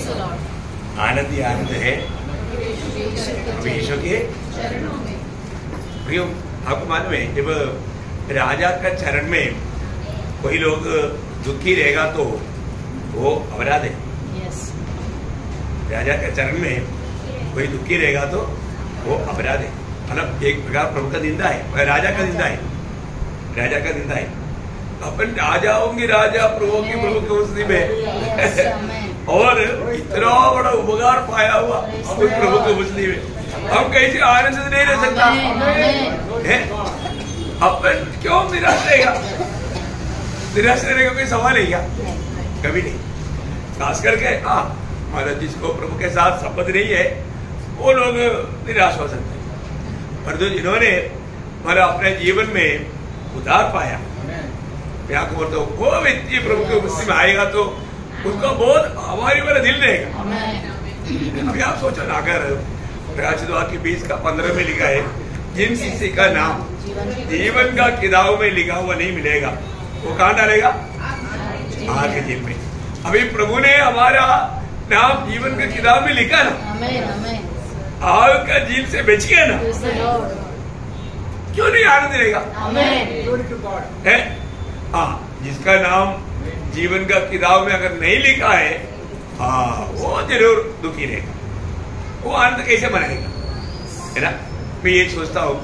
आनंद ही आनंद है ईश्वर के प्रियो। आपको मालूम है जब राजा का चरण में कोई लोग दुखी रहेगा तो वो अपराध है। राजा के चरण में कोई दुखी रहेगा तो वो अपराध है, मतलब एक प्रकार प्रभु का निंदा है, राजा का निंदा है, राजा का निंदा है। अपन राजा होंगे, राजा प्रभु की प्रभु के उस दिन में और इतना बड़ा उपकार पाया हुआ उस प्रभु के मुस्लिम में हम कैसे आनंद नहीं रह सकता है? अपन क्यों निराश रहेगा? निराश रहने का कोई सवाल है क्या? कभी नहीं। खास करके मतलब जिसको प्रभु के साथ संबंध नहीं है वो लोग निराश हो सकते हैं, पर जो जिन्होंने मतलब अपने जीवन में उद्धार पाया, तो वो व्यक्ति प्रभु के मुस्लिम में आएगा तो उसका बहुत हमारी वाला दिल रहेगा। अभी आप सोचो ना, अगर प्रकाशित वाक्य 20:15 में लिखा है जिन किसी का नाम जीवन का किताब में लिखा हुआ नहीं मिलेगा वो कहाँ डालेगा? आग के जेल में। अभी प्रभु ने हमारा नाम जीवन का किताब में लिखा ना, आग का जेल से बच गया ना, क्यों नहीं आनंद रहेगा? जिसका नाम जीवन का किताब में अगर नहीं लिखा है वो जरूर दुखी रहेगा, वो आनंद कैसे मनाएगा, है ना? मैं ये सोचता हूँ,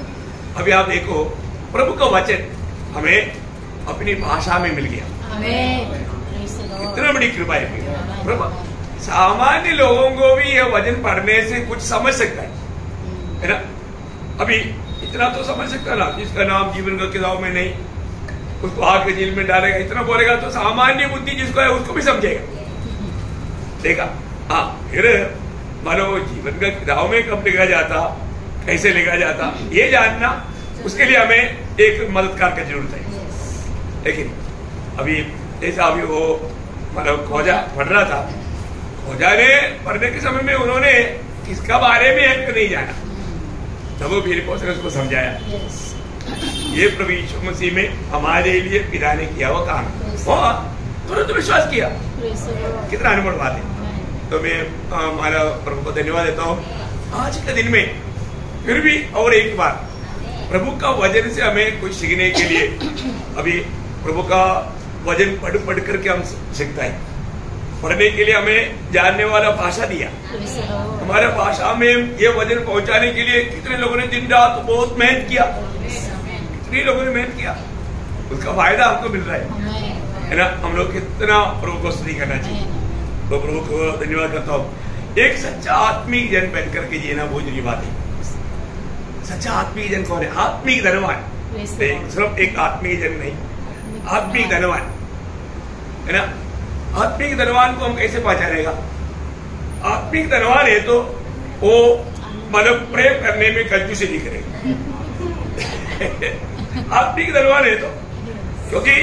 अभी आप देखो प्रभु का वचन हमें अपनी भाषा में मिल गया, इतना बड़ी कृपा है प्रभु। सामान्य लोगों को भी यह वचन पढ़ने से कुछ समझ सकता है ना? अभी इतना तो समझ सकता है ना, जिसका नाम जीवन का किताब में नहीं उसको आग के जेल में डालेगा, इतना बोलेगा तो सामान्य बुद्धि जिसको है उसको भी समझेगा, देखा? फिर मानो जीवन का किताब में कब लिखा जाता, कैसे लिखा जाता, ये जानना उसके लिए हमें एक मददगार की जरूरत है। लेकिन अभी जैसा अभी वो मतलब खोजा पढ़ रहा था, खोजा ने पढ़ने के समय में उन्होंने किसका बारे में नहीं जाना, तब वो फिलिप्पुस ने उसको समझाया ये प्रभु यीशु मसीह में हमारे लिए पिता ने किया हुआ काम, तुरंत विश्वास किया। कितना अनुभव बात है। तो मैं हमारा प्रभु को धन्यवाद देता हूँ आज के दिन में फिर भी और एक बार प्रभु का वचन से हमें कुछ सीखने के लिए, अभी प्रभु का वचन पढ़ करके हम सीखता है, पढ़ने के लिए हमें जानने वाला भाषा दिया, हमारे भाषा में ये वचन पहुंचाने के लिए कितने लोगों ने दिन रात बहुत मेहनत किया, कितने लोगों ने मेहनत किया, उसका फायदा हमको मिल रहा है ना? हम लोग कितना प्रभु को स्तुति करना चाहिए। तो प्रभु को धन्यवाद करता हूँ। एक सच्चा आत्मिक जन बन करके जीना बहुत जरूरी बात है। सच्चा आत्मिक जन कौन है? आत्मिक धनवान, सिर्फ एक आत्मिक जन नहीं, आत्मिक धनवान, है ना? आत्मिक धनवान को हम कैसे पहचानेगा? आत्मिक धनवान है तो वो मतलब प्रेम करने में कंजूसी नहीं करेगा। आत्मिक धनवान है तो, क्योंकि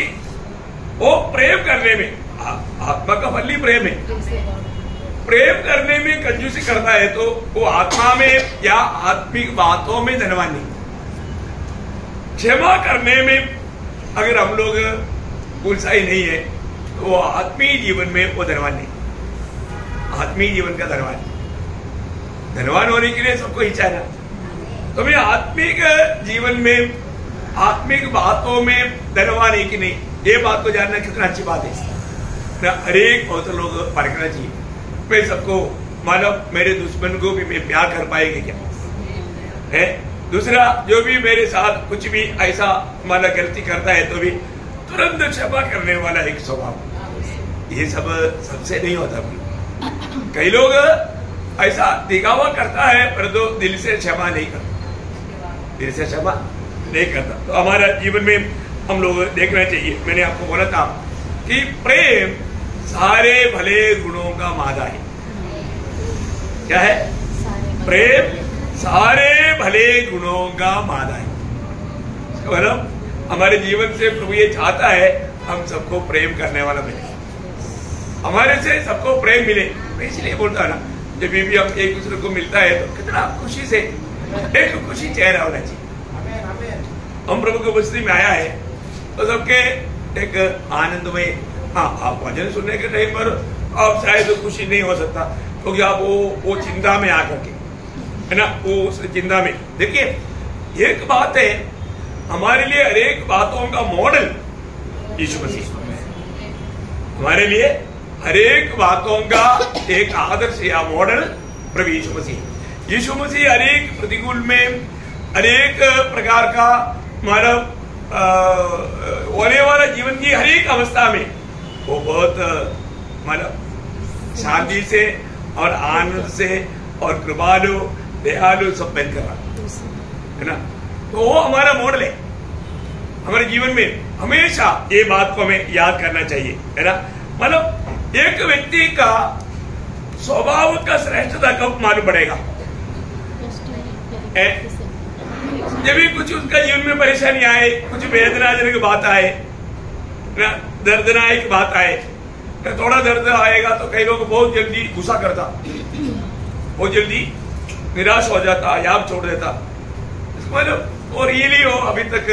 वो प्रेम करने में, आत्मा का फल ही प्रेम है, प्रेम करने में कंजूसी करता है तो वो आत्मा में या आत्मिक बातों में धनवान नहीं। क्षमा करने में अगर हम लोग उत्साही नहीं है तो वो आत्मीय जीवन में वो धनवान नहीं, आत्मीय जीवन का धनवान होने के लिए सबको इच्छा है ना। तो मैं आत्मिक जीवन में आत्मिक बातों में धनवान है कि नहीं, ये बात को जानना कितना अच्छी बात है। हर एक बहुत लोग परखना चाहिए, मैं सबको मानो मेरे दुश्मन को भी मैं प्यार कर पाएंगे क्या है? दूसरा जो भी मेरे साथ कुछ भी ऐसा माना गलती करता है तो भी तुरंत क्षमा करने वाला एक स्वभाव, ये सब सबसे नहीं होता। कई लोग ऐसा दिखावा करता है पर तो दिल से क्षमा नहीं करता, दिल से क्षमा नहीं करता। तो हमारा जीवन में हम लोग देखना चाहिए। मैंने आपको बोला था कि प्रेम सारे भले गुणों का मादा है। क्या है? प्रेम सारे भले गुणों का मादा है। मतलब हमारे जीवन से प्रभु ये चाहता है हम सबको प्रेम करने वाला मिले, हमारे से सबको प्रेम मिले। मैं इसलिए बोलता ना, जब भी हम एक दूसरे को मिलता है तो कितना खुशी से एक खुशी चेहरा होना चाहिए। हम प्रभु की उपस्थिति में आया है तो सबके एक आनंद में, आप वचन सुनने के टाइम पर अब शायद खुशी नहीं हो सकता, क्योंकि आप वो चिंता में आकर के, है ना, वो उस चिंता में। देखिए एक बात है, हमारे लिए हर एक बातों का मॉडल यीशु मसीह, हमारे लिए हर एक बातों का एक आदर्श या मॉडल प्रभु यीशु मसीह। यीशु मसीह हर एक प्रतिकूल में, हर एक प्रकार का हमारा होने वाला जीवन की हर एक अवस्था में वो बहुत मतलब शांति से और आनंद से और कृपालु दयालु सब बन कर रहा है ना। तो वो हमारा मॉडल है हमारे जीवन में। हमेशा ये बात को हमें याद करना चाहिए, है ना। मतलब एक व्यक्ति का स्वभाव का श्रेष्ठता कब मालूम पड़ेगा? जब भी कुछ उसका जीवन में परेशानी आए, कुछ वेदनाजनक बात आए, दर्दनायक बात आए, थोड़ा दर्द आएगा तो कई लोग बहुत जल्दी गुस्सा करता, बहुत जल्दी निराश हो जाता, याद छोड़ देता। मतलब और रियली हो अभी तक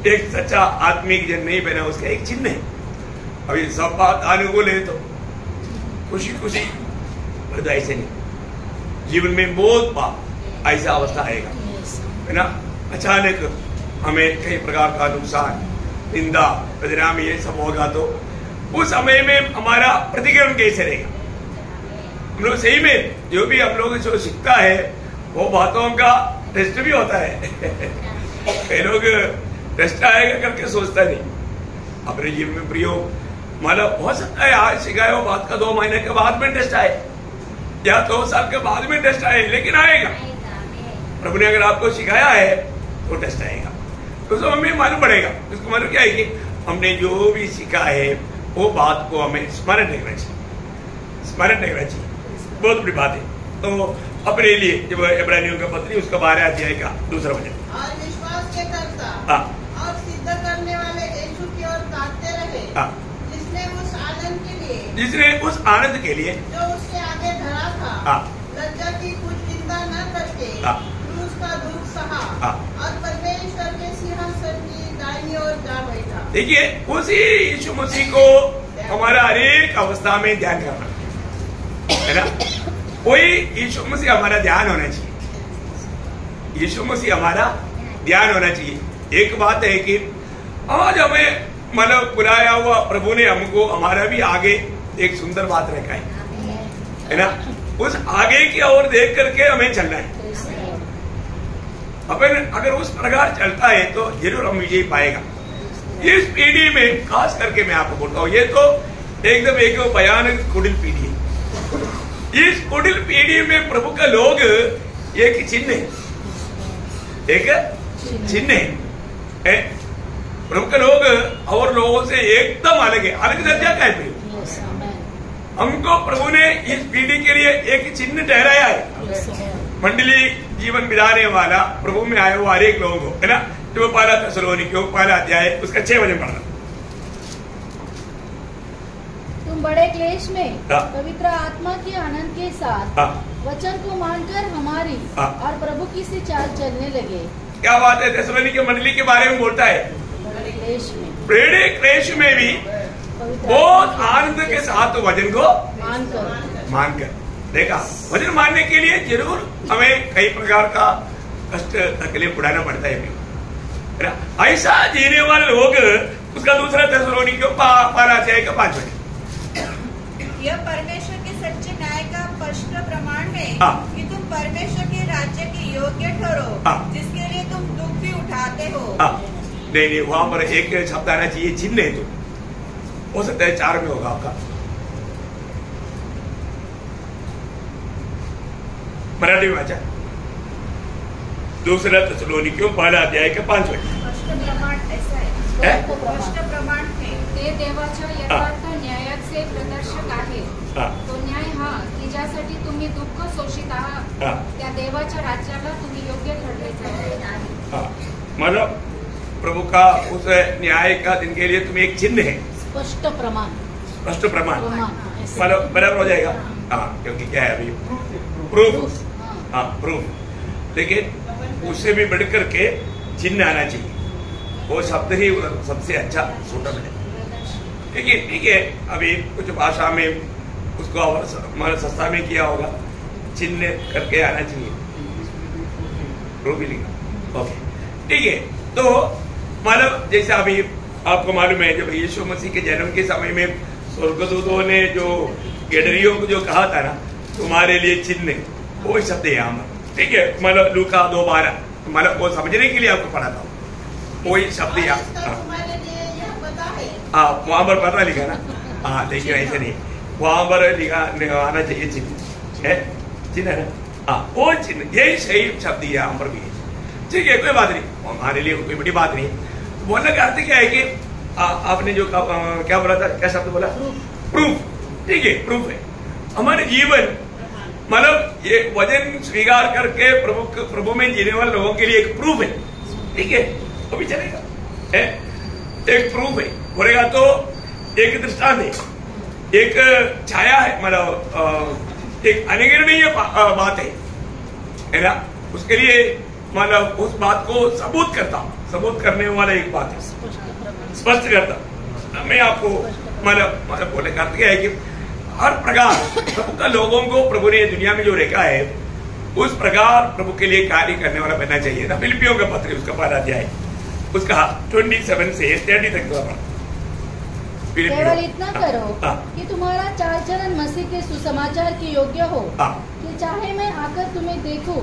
एक सच्चा आत्मिक जन नहीं बना, उसका एक चिन्ह है। अभी सब बात अनुकूल है तो खुशी खुशी, ऐसे नहीं। जीवन में बहुत बार ऐसा अवस्था आएगा, है ना। अचानक हमें कई प्रकार का नुकसान, निंदा, बदनामी ये सब होगा तो उस समय में हमारा प्रतिक्रिया कैसे रहेगा? हम लोग सही में जो भी हम लोग जो सीखता है वो बातों का टेस्ट भी होता है। कई लोग टेस्ट आएगा करके सोचता नहीं अपने जीवन में प्रयोग, मतलब हो सकता है आज सिखाए वो बात का 2 महीने के बाद में टेस्ट आए या 2 साल के बाद में टेस्ट आए, लेकिन आएगा। प्रभु ने अगर आपको सिखाया है तो टेस्ट आएगा, तो उसको हमें मालूम पड़ेगा। उसको मालूम क्या है कि हमने जो भी सीखा है वो बात को हमें स्मरण रखना चाहिए, स्मरण रखना चाहिए। बहुत बड़ी बात है। तो अपने लिए जब इब्रानियों का पत्री उसका 12 अध्याय का 2रा वचन, और विश्वास के कर्ता और सिद्ध करने वाले यीशु की ओर ताकते रहे, जिसने उस आनंद के लिए जो उसके आगे धरा था, लज्जा की कुछ चिंता न करके क्रूस का दुख सहा और परमेश्वर के सिंहासन की दाहिनी ओर जा बैठा। देखिए उसी यीशु मसीह को हमारा हर एक अवस्था में ध्यान करना है ना। वही यीशु मसीह हमारा ध्यान होना चाहिए, यीशु मसीह हमारा ध्यान होना चाहिए। एक बात है कि आज हमें मतलब बुलाया हुआ प्रभु ने हमको हमारा भी आगे एक सुंदर बात रखा है ना। उस आगे की ओर देख करके हमें चलना है। अपन अगर उस प्रकार चलता है तो जरूर हम विजय पाएगा। इस पीढ़ी में खास करके मैं आपको बोलता हूँ, ये तो एकदम एक भयानक कुटिल पीढ़ी है। इस कुटिल पीढ़ी में प्रभु का लोग एक चिन्ह है, एक चिन्ह है। प्रभु के लोग और लोगों से एकदम अलग है। अलग दर्जा का है। हमको प्रभु ने इस पीढ़ी के लिए एक चिन्ह ठहराया है। मंडली जीवन बिताने वाला प्रभु में आए हुआ हर एक लोगों को, है ना। जो 1 थिस्सलुनीकियों 1 अध्याय उसका 6 वचन पढ़ना। तुम बड़े क्लेश में पवित्र आत्मा के आनंद के साथ वचन को मानकर हमारी और प्रभु की सी चाल चलने लगे। क्या बात है। थिस्सलुनीकी मंडली के बारे में बोलता है, बड़े क्लेश में भी बहुत आनंद के साथ वचन को मानकर। देखा, वचन मानने के लिए जरूर हमें कई प्रकार का कष्ट तकलीफ उठाना पड़ता है ना। ऐसा जीने वाले लोग उसका 2 थिस्सलुनीकियों 1 अध्याय का 5 वचन, यह परमेश्वर के सच्चे न्याय का स्पष्ट प्रमाण है कि तुम परमेश्वर के राज्य के योग्य ठहरो, जिसके लिए तुम दुख भी उठाते हो। नहीं, वहां पर एक शब्द आना चाहिए, चिन्ह है। तो हो सकता है 4 में होगा आपका, मराठी में वाचा 2 थिस्सलुनीकियों 1 अध्याय के 5 वचन। स्पष्ट प्रमाण ऐसा है, स्पष्ट प्रमाण है, ते देवाच्या यथार्थ न्यायाचे प्रदर्शक आहे। तो न्याय हा की ज्यासाठी तुम्ही दुःख सोशित आहात, त्या देवाच्या राज्याला तुम्ही योग्य ठरले नाही। मतलब प्रभु का उस न्याय का दिन के लिए तुम्हें एक चिन्ह है, स्पष्ट प्रमाण, स्पष्ट प्रमाण। मतलब बराबर हो जाएगा। क्योंकि क्या है अभी प्रूफ, प्रूफ। लेकिन उससे भी बढ़कर के चिन्ह आना चाहिए। वो शब्द ही सबसे अच्छा सूटल है। ठीक है। अभी कुछ भाषा में उसको और सस्ता में किया होगा, चिन्ह करके आना चाहिए, प्रूफ ही लिखा। ओके ठीक है। तो मतलब जैसे अभी आपको मालूम है जब यीशु मसीह के जन्म के समय में स्वर्गदूतों ने जो गेडरियों को जो कहा था ना तुम्हारे लिए चिन्ह, वो शब्द है यहाँ पर, ठीक है। मतलब लूका 2:12 मतलब वो समझने के लिए आपको पढ़ा था, वही शब्द यहाँ वहां पर पता लिखा ना। हाँ लेकिन ऐसे नहीं, वहां पर लिखा आना चाहिए चिन्ह है, चिन्ह है ना। हाँ वो चिन्ह यही सही शब्द यहाँ पर भी है, ठीक है। कोई बात नहीं, हमारे लिए कोई बड़ी बात नहीं। बोलने का अर्थ क्या है कि आपने जो क्या बोला था, क्या शब्द बोला, प्रूफ, ठीक है प्रूफ है। हमारे जीवन मतलब ये वजन स्वीकार करके प्रभु में जीने वाले लोगों के लिए एक प्रूफ है, ठीक है। तो भी चलेगा है, एक प्रूफ है बोलेगा तो एक दृष्टांत है, एक छाया है, मतलब एक अनुकरणीय बात है ना। उसके लिए मतलब उस बात को सबूत करने वाला एक बात है, स्पष्ट करता। मैं आपको मतलब बोले का अर्थ क्या है कि हर प्रकार प्रभु का लोगों को प्रभु ने दुनिया में जो रखा है उस प्रकार प्रभु के लिए कार्य करने वाला बनना चाहिए ना। फिलिपियों का पत्र उसका 12 अध्याय उसका 27 से 30 तक केवल इतना करो कि तुम्हारा चाल चलन मसीह के सुसमाचार के योग्य हो, कि चाहे मैं आकर तुम्हें देखूं,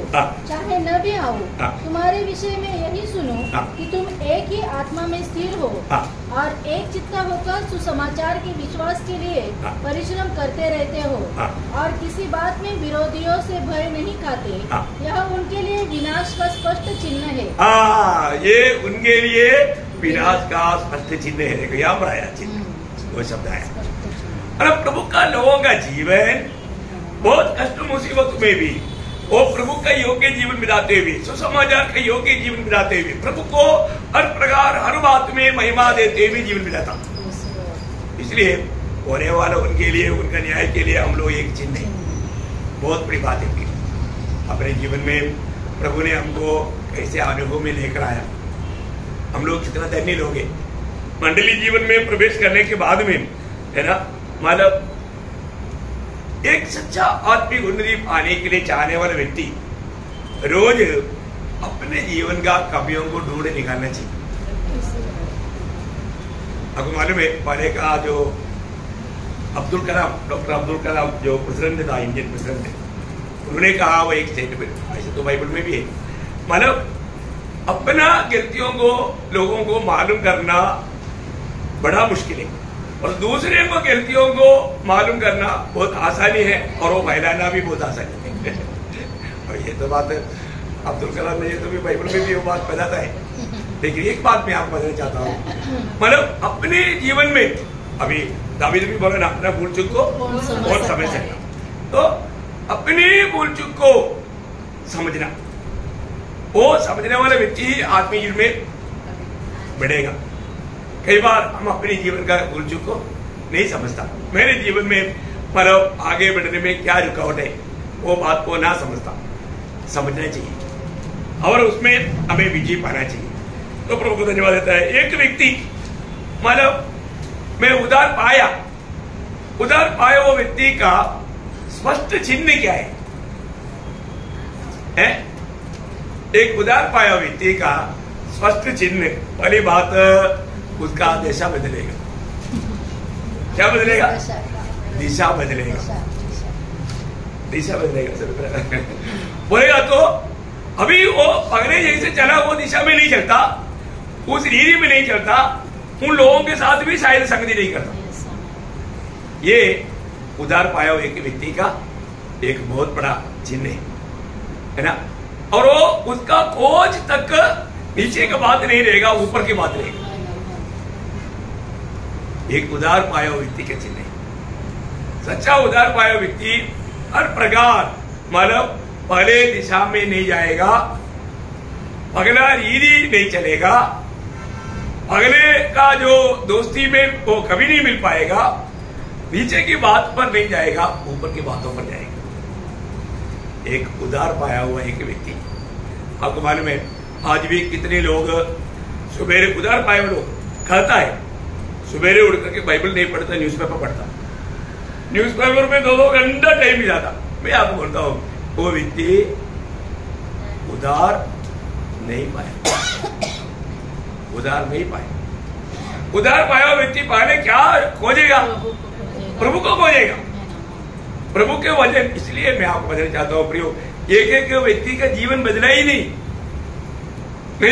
चाहे न भी आऊं, तुम्हारे विषय में यही सुनो कि तुम एक ही आत्मा में स्थिर हो और एक चित्ता होकर सुसमाचार के विश्वास के लिए परिश्रम करते रहते हो और किसी बात में विरोधियों से भय नहीं खाते। यह उनके लिए विनाश का स्पष्ट चिन्ह है। ये उनके लिए विनाश का स्पष्ट चिन्ह है। देखो यहाँ पर आया चिन्ह, वो शब्द आया। और प्रभु का लोगों का जीवन बहुत कष्ट मुसीबत में भी वो प्रभु का योग्य जीवन बिताते हुए, सुसमाचार का योग्य जीवन बिताते हुए, प्रभु को हर प्रकार हर बात में महिमा देते हुए जीवन बिताता। इसलिए होने वाला उनके लिए, उनका न्याय के लिए हम लोग एक चिन्ह है। बहुत बड़ी बात है अपने जीवन में प्रभु ने हमको कैसे अनुभव में लेकर आया। हम लोग कितना धन्य लोग हैं मंडली जीवन में प्रवेश करने के बाद में, है ना। मतलब एक सच्चा आत्मिक उन्नति पाने के लिए चाहने वाला व्यक्ति रोज अपने जीवन का कमियों को ढूंढ निकालना चाहिए। आपको मालूम है पहले का जो अब्दुल कलाम, डॉक्टर अब्दुल कलाम जो प्रेसिडेंट था, इंडियन प्रेसिडेंट, उन्होंने कहा वो एक स्टेटमेंट, ऐसे तो बाइबल में भी है, मतलब अपना गलतियों को लोगों को मालूम करना बड़ा मुश्किल है और दूसरे को गलतियों को मालूम करना बहुत आसानी है और वो फैलाना भी बहुत आसानी है। और ये तो बात अब्दुल कलाम ने, ये तो भी बाइबल में भी वो बात बताता है। लेकिन एक बात मैं आपको बताना चाहता हूँ, मतलब अपने जीवन में अभी दावीद भी बोला ना, अपना भूल चूक को कौन समझ सकता, तो अपने भूल चूक को समझना, वो समझने वाला व्यक्ति आत्मीय जीवन में बढ़ेगा। कई बार हम अपने जीवन का भूल चूक को नहीं समझता। मेरे जीवन में मतलब आगे बढ़ने में क्या रुकावट है वो बात को ना समझता, समझना चाहिए और उसमें हमें विजय पाना चाहिए। तो प्रभु को धन्यवाद देता है। एक व्यक्ति मतलब मैं उधार पाया वो व्यक्ति का स्पष्ट चिन्ह क्या है? एक उधार पाया व्यक्ति का स्पष्ट चिन्ह, पहली बात उसका दिशा बदलेगा। क्या बदलेगा? दिशा बदलेगा, दिशा बदलेगा। बोलेगा तो अभी वो पगड़े जैसे चला वो दिशा में नहीं चलता, उस रीति में नहीं चलता, उन लोगों के साथ भी शायद संगति नहीं करता। ये उधार पाया हुआ एक व्यक्ति का एक बहुत बड़ा चिन्ह है ना। और वो उसका खोज तक नीचे का बात नहीं रहेगा, ऊपर की बात रहेगा। एक उधार पाया हुआ व्यक्ति के चिन्ह, सच्चा उधार पाया व्यक्ति हर प्रकार मतलब पहले दिशा में नहीं जाएगा, अगला रीति नहीं चलेगा, अगले का जो दोस्ती में वो कभी नहीं मिल पाएगा, नीचे की बात पर नहीं जाएगा, ऊपर की बातों पर जाएगा। एक उधार पाया हुआ एक व्यक्ति, आपको मालूम है आज भी कितने लोग सुबेरे उधार पाए हुए लोग खाता है, सुबेरे उठ करके बाइबल नहीं पढ़ता, न्यूज़पेपर पढ़ता, न्यूज़पेपर में 2-2 घंटा टाइम भी जाता। मैं आपको बोलता हूँ वो व्यक्ति उधार नहीं पाया, उधार नहीं पाया। उधार पाया हुआ व्यक्ति पहले क्या खोजेगा? प्रभु को खोजेगा, प्रभु के वचन। इसलिए मैं आपको बताना चाहता हूँ प्रियो, एक एक व्यक्ति का जीवन बदला ही नहीं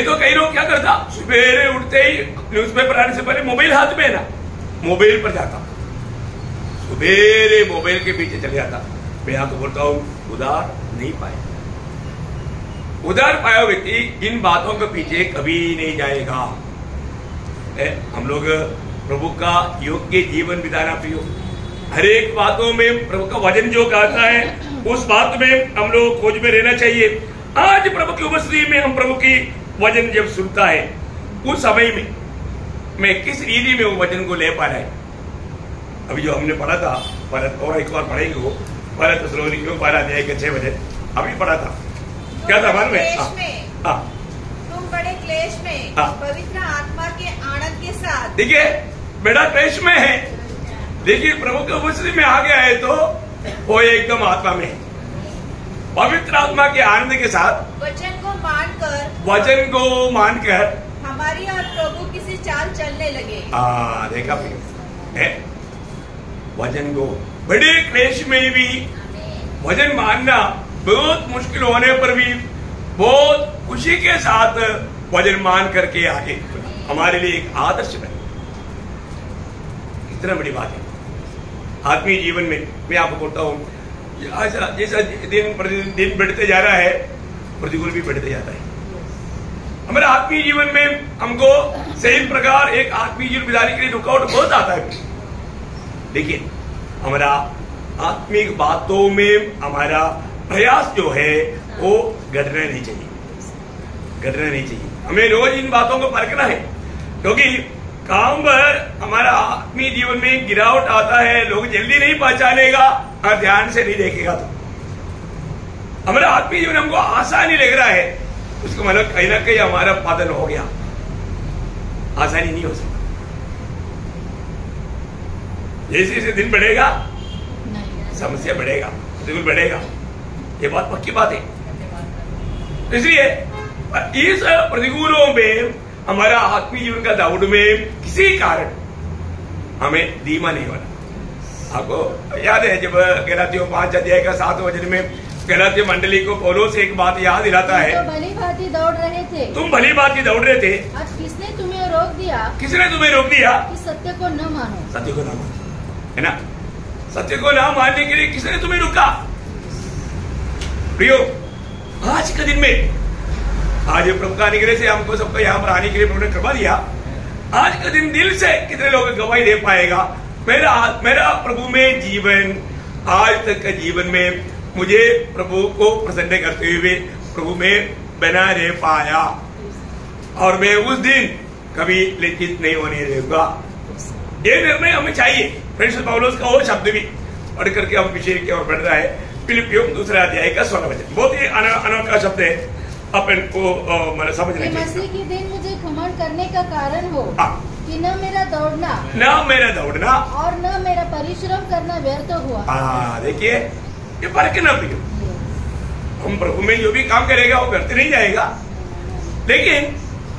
तो कई लोग क्या करता, सुबह उठते ही न्यूज़पेपर आने से पहले मोबाइल हाथ में है ना, मोबाइल पर जाता, सुबह मोबाइल के पीछे चले जाता। मैं आपको बोलता हूँ उधार नहीं पाया। उधार पाया व्यक्ति इन बातों के पीछे कभी नहीं जाएगा। हम लोग प्रभु का योग्य जीवन बिताना प्रियो, हर एक बातों में प्रभु का वचन जो कहता है उस बात में हम लोग खोज में रहना चाहिए। आज प्रभु की उपस्थिति में हम प्रभु की वचन जब सुनता है उस समय में मैं किस रीति में वो वचन को ले पा रहा है। अभी जो हमने पढ़ा था, और एक बार पढ़ेंगे वो 1 थिस्सलुनीकियों 12 अध्याय के 6 वचन अभी पढ़ा था। क्या था मन में? तुम बड़े क्लेश में पवित्र आत्मा के आनंद के साथ। देखिए बड़ा क्लेश में है, देखिए प्रभु के उपस्थिति में आ गया है तो वो एकदम आत्मा में है, पवित्र आत्मा के आनंद के साथ वचन को मानकर हमारी और प्रभु किसी चाल चलने लगे। देखा है वचन को, बड़े क्लेश में भी वचन मानना बहुत मुश्किल होने पर भी बहुत खुशी के साथ वचन मान करके आगे हमारे लिए एक आदर्श बने। कितना बड़ी बात है आत्मीय जीवन में। मैं आपको बोलता हूँ जैसा दिन प्रतिदिन दिन बढ़ते जा रहा है, प्रतिकूल भी बढ़ते जाता है। हमारे आत्मीय जीवन में हमको सही प्रकार एक आत्मीय जीवन बिताने के लिए रुकावट बहुत आता है, लेकिन हमारा आत्मिक बातों में हमारा प्रयास जो है वो घटना नहीं चाहिए, घटना नहीं चाहिए। हमें रोज इन बातों को परखना है, क्योंकि काम पर हमारा आत्मीय जीवन में गिरावट आता है, लोग जल्दी नहीं पहचानेगा और ध्यान से नहीं देखेगा तो हमारा आत्मीय जीवन हमको आसानी लग रहा है, उसका मतलब कहीं ना कहीं हमारा पतन हो गया। आसानी नहीं हो सकता। जैसे जैसे दिन बढ़ेगा समस्या बढ़ेगा, प्रतिकूल बढ़ेगा, ये बात पक्की बात है। इसलिए इस प्रतिकूलों में हमारा आत्मीय जीवन का दौड़ में किसी कारण हमें धीमा नहीं होना। आपको याद है जब गलातियों 5 अध्याय का 7 वचन में गलातियों मंडली को पौलुस एक बात याद दिलाता है, तो भली भांति दौड़ रहे थे, तुम भली भांति दौड़ रहे थे, आज किसने तुम्हें रोक दिया, किसने तुम्हें रोक दिया कि सत्य को न मानो, सत्य को ना मानो, है ना। सत्य को ना मानने के लिए किसने तुम्हें रोका? प्रियो आज के दिन में, आज प्रभु का अनुग्रह से हमको सबको यहाँ पर आने के लिए प्रभु ने कृपा दिया। आज का दिन दिल से कितने लोग गवाही दे पाएगा, मेरा प्रभु में जीवन, आज तक का जीवन में मुझे प्रभु को प्रसन्न करते हुए प्रभु में बना रह पाया, और मैं उस दिन कभी लज्जित नहीं होने देगा। ये निर्णय हमें चाहिए। प्रिंस पौलुस का वो शब्द भी पढ़ करके हम विषय की ओर बढ़ रहा है। फिलिपियों 2 अध्याय का 16 वचन बहुत ही अनोखा शब्द है, अपन को समझना चाहिए। मसीह के दिन मुझे घमंड करने का कारण हो कि न मेरा दौड़ना और न मेरा परिश्रम करना व्यर्थ हुआ। देखिए ये फर्क ना पियो, हम प्रभु में जो भी काम करेगा वो करते नहीं जाएगा, लेकिन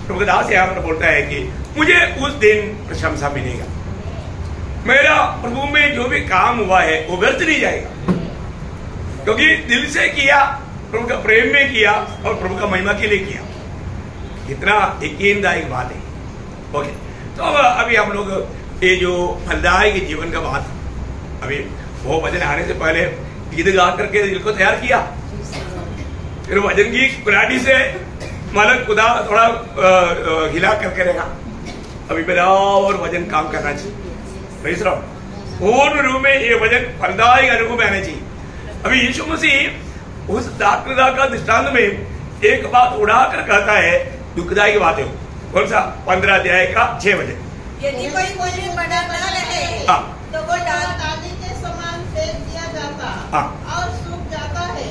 प्रभुदास यहाँ पर बोलता है कि मुझे उस दिन प्रशंसा मिलेगा। मेरा प्रभु में जो भी काम हुआ है वो व्यर्थ नहीं जाएगा, क्योंकि दिल से किया, प्रभु का प्रेम में किया और प्रभु का महिमा के लिए किया। कितना यकीनदायक बात है। ओके, तो अभी हम लोग ये जो फलदायक जीवन का बात, अभी वो वचन आने से पहले गीत गा करके दिल को तैयार किया, फिर वचन की कुराटी से मालक खुदा थोड़ा हिला करके रहेगा। अभी मेरा और वचन काम करना चाहिए, पूर्ण रूप में ये वचन फलदायक अनुभव में आना चाहिए। अभी यीशु मसीह उस दाखलता का दृष्टांत में एक बात उड़ाकर कहता है, दुखदायी बात है। कौन सा? 15 अध्याय का 6 वचन। यदि कोई भोजन बना न रहे तो वो डाली के समान फेंक दिया जाता और सूख जाता है,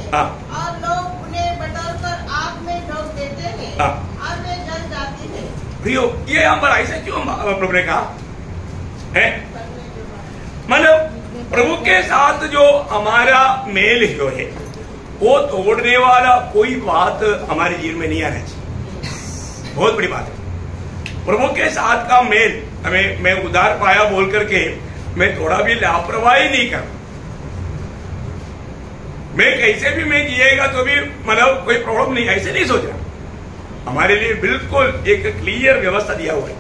और लोग उन्हें बटोर कर आग में झोंक देते हैं और वे जल जाती है। प्रियो, ये हम पर ऐसे क्यों प्रभु ने कहा है? मतलब प्रभु के साथ जो हमारा मेल जो है वो तोड़ने वाला कोई बात हमारे जीवन में नहीं आना चाहिए। बहुत बड़ी बात है। प्रभु के साथ का मेल हमें, मैं उधार पाया बोल करके मैं थोड़ा भी लापरवाही नहीं कर, मैं कैसे भी मैं जिएगा तो भी मतलब कोई प्रॉब्लम नहीं, ऐसे नहीं सोच रहा। हमारे लिए बिल्कुल एक क्लियर व्यवस्था दिया हुआ है।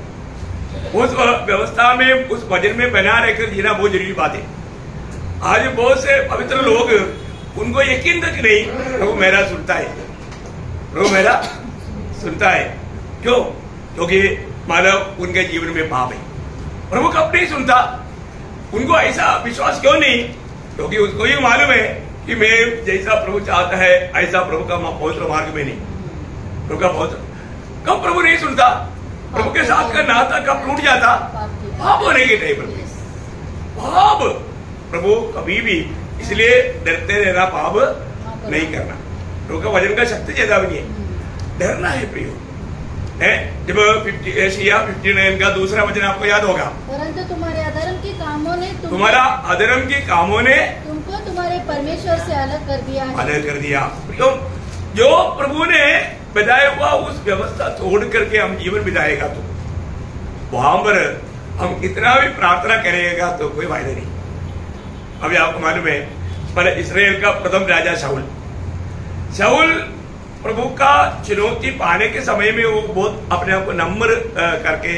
उस व्यवस्था में, उस वजन में बना रहकर जीना बहुत जरूरी बात है। आज बहुत से पवित्र लोग, उनको यकीन तक नहीं प्रभु मेरा सुनता है, प्रभु मेरा सुनता है। क्यों? क्योंकि मानव उनके जीवन में पाप है, प्रभु कब नहीं सुनता। उनको ऐसा विश्वास क्यों नहीं? क्योंकि उसको ही मालूम है कि मैं जैसा प्रभु चाहता है ऐसा प्रभु का पवित्र मार्ग में नहीं। प्रभु का पवित्र कब प्रभु नहीं सुनता? प्रभु के साथ का नाता कब टूट जाता? पाप होने के टाइम पर। पाप प्रभु कभी भी, इसलिए डरते रहना, पाप नहीं करना। प्रभु का वचन का शक्ति ज्यादा भी है, डरना है प्रियो। जब 59 का दूसरा वचन आपको याद होगा, परंतु तुम्हारे अधर्म के कामों ने तुम्हारा अधर्म के कामों ने तुमको तुम्हारे परमेश्वर से अलग कर दिया है। अलग कर दिया। जो प्रभु ने बताया हुआ उस व्यवस्था तोड़ करके हम जीवन बिताएगा तो वहां पर हम कितना भी प्रार्थना करेगा तो कोई फायदा नहीं। अभी आपको मालूम है, पर इस्राएल का प्रथम राजा शाऊल प्रभु का चुनौती पाने के समय में वो बहुत अपने आप को नम्र करके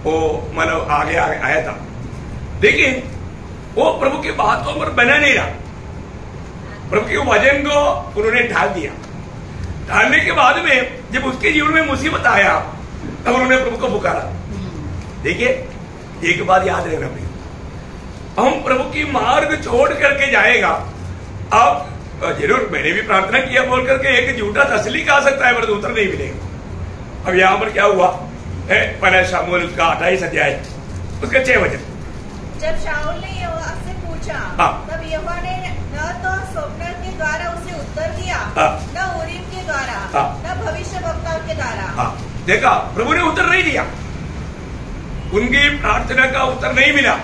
वो मतलब आगे आया था, लेकिन वो प्रभु की बातों पर बना नहीं रहा। प्रभु के वचन को उन्होंने ढाल दिया। ढालने के बाद में जब उसके जीवन में मुसीबत आया तब उन्होंने प्रभु को पुकारा। देखिए, एक बात याद रखना भाई, हम प्रभु की मार्ग छोड़ करके जाएगा। आप जरूर, मैंने भी प्रार्थना किया बोल करके एक झूठा तसली कहा सकता है, पर उत्तर नहीं मिलेगा। अब यहाँ पर क्या हुआ है? पहले शामूएल उसका 28 अध्याय उसका 6 वचन। जब शाऊल ने यहोवा से पूछा, तब यहोवा ने न तो स्वप्न के द्वारा उसे उत्तर दिया, न उरीम के द्वारा, न भविष्यवक्ताओं के द्वारा। देखा, प्रभु ने उत्तर नहीं दिया, उनकी प्रार्थना का उत्तर नहीं मिला।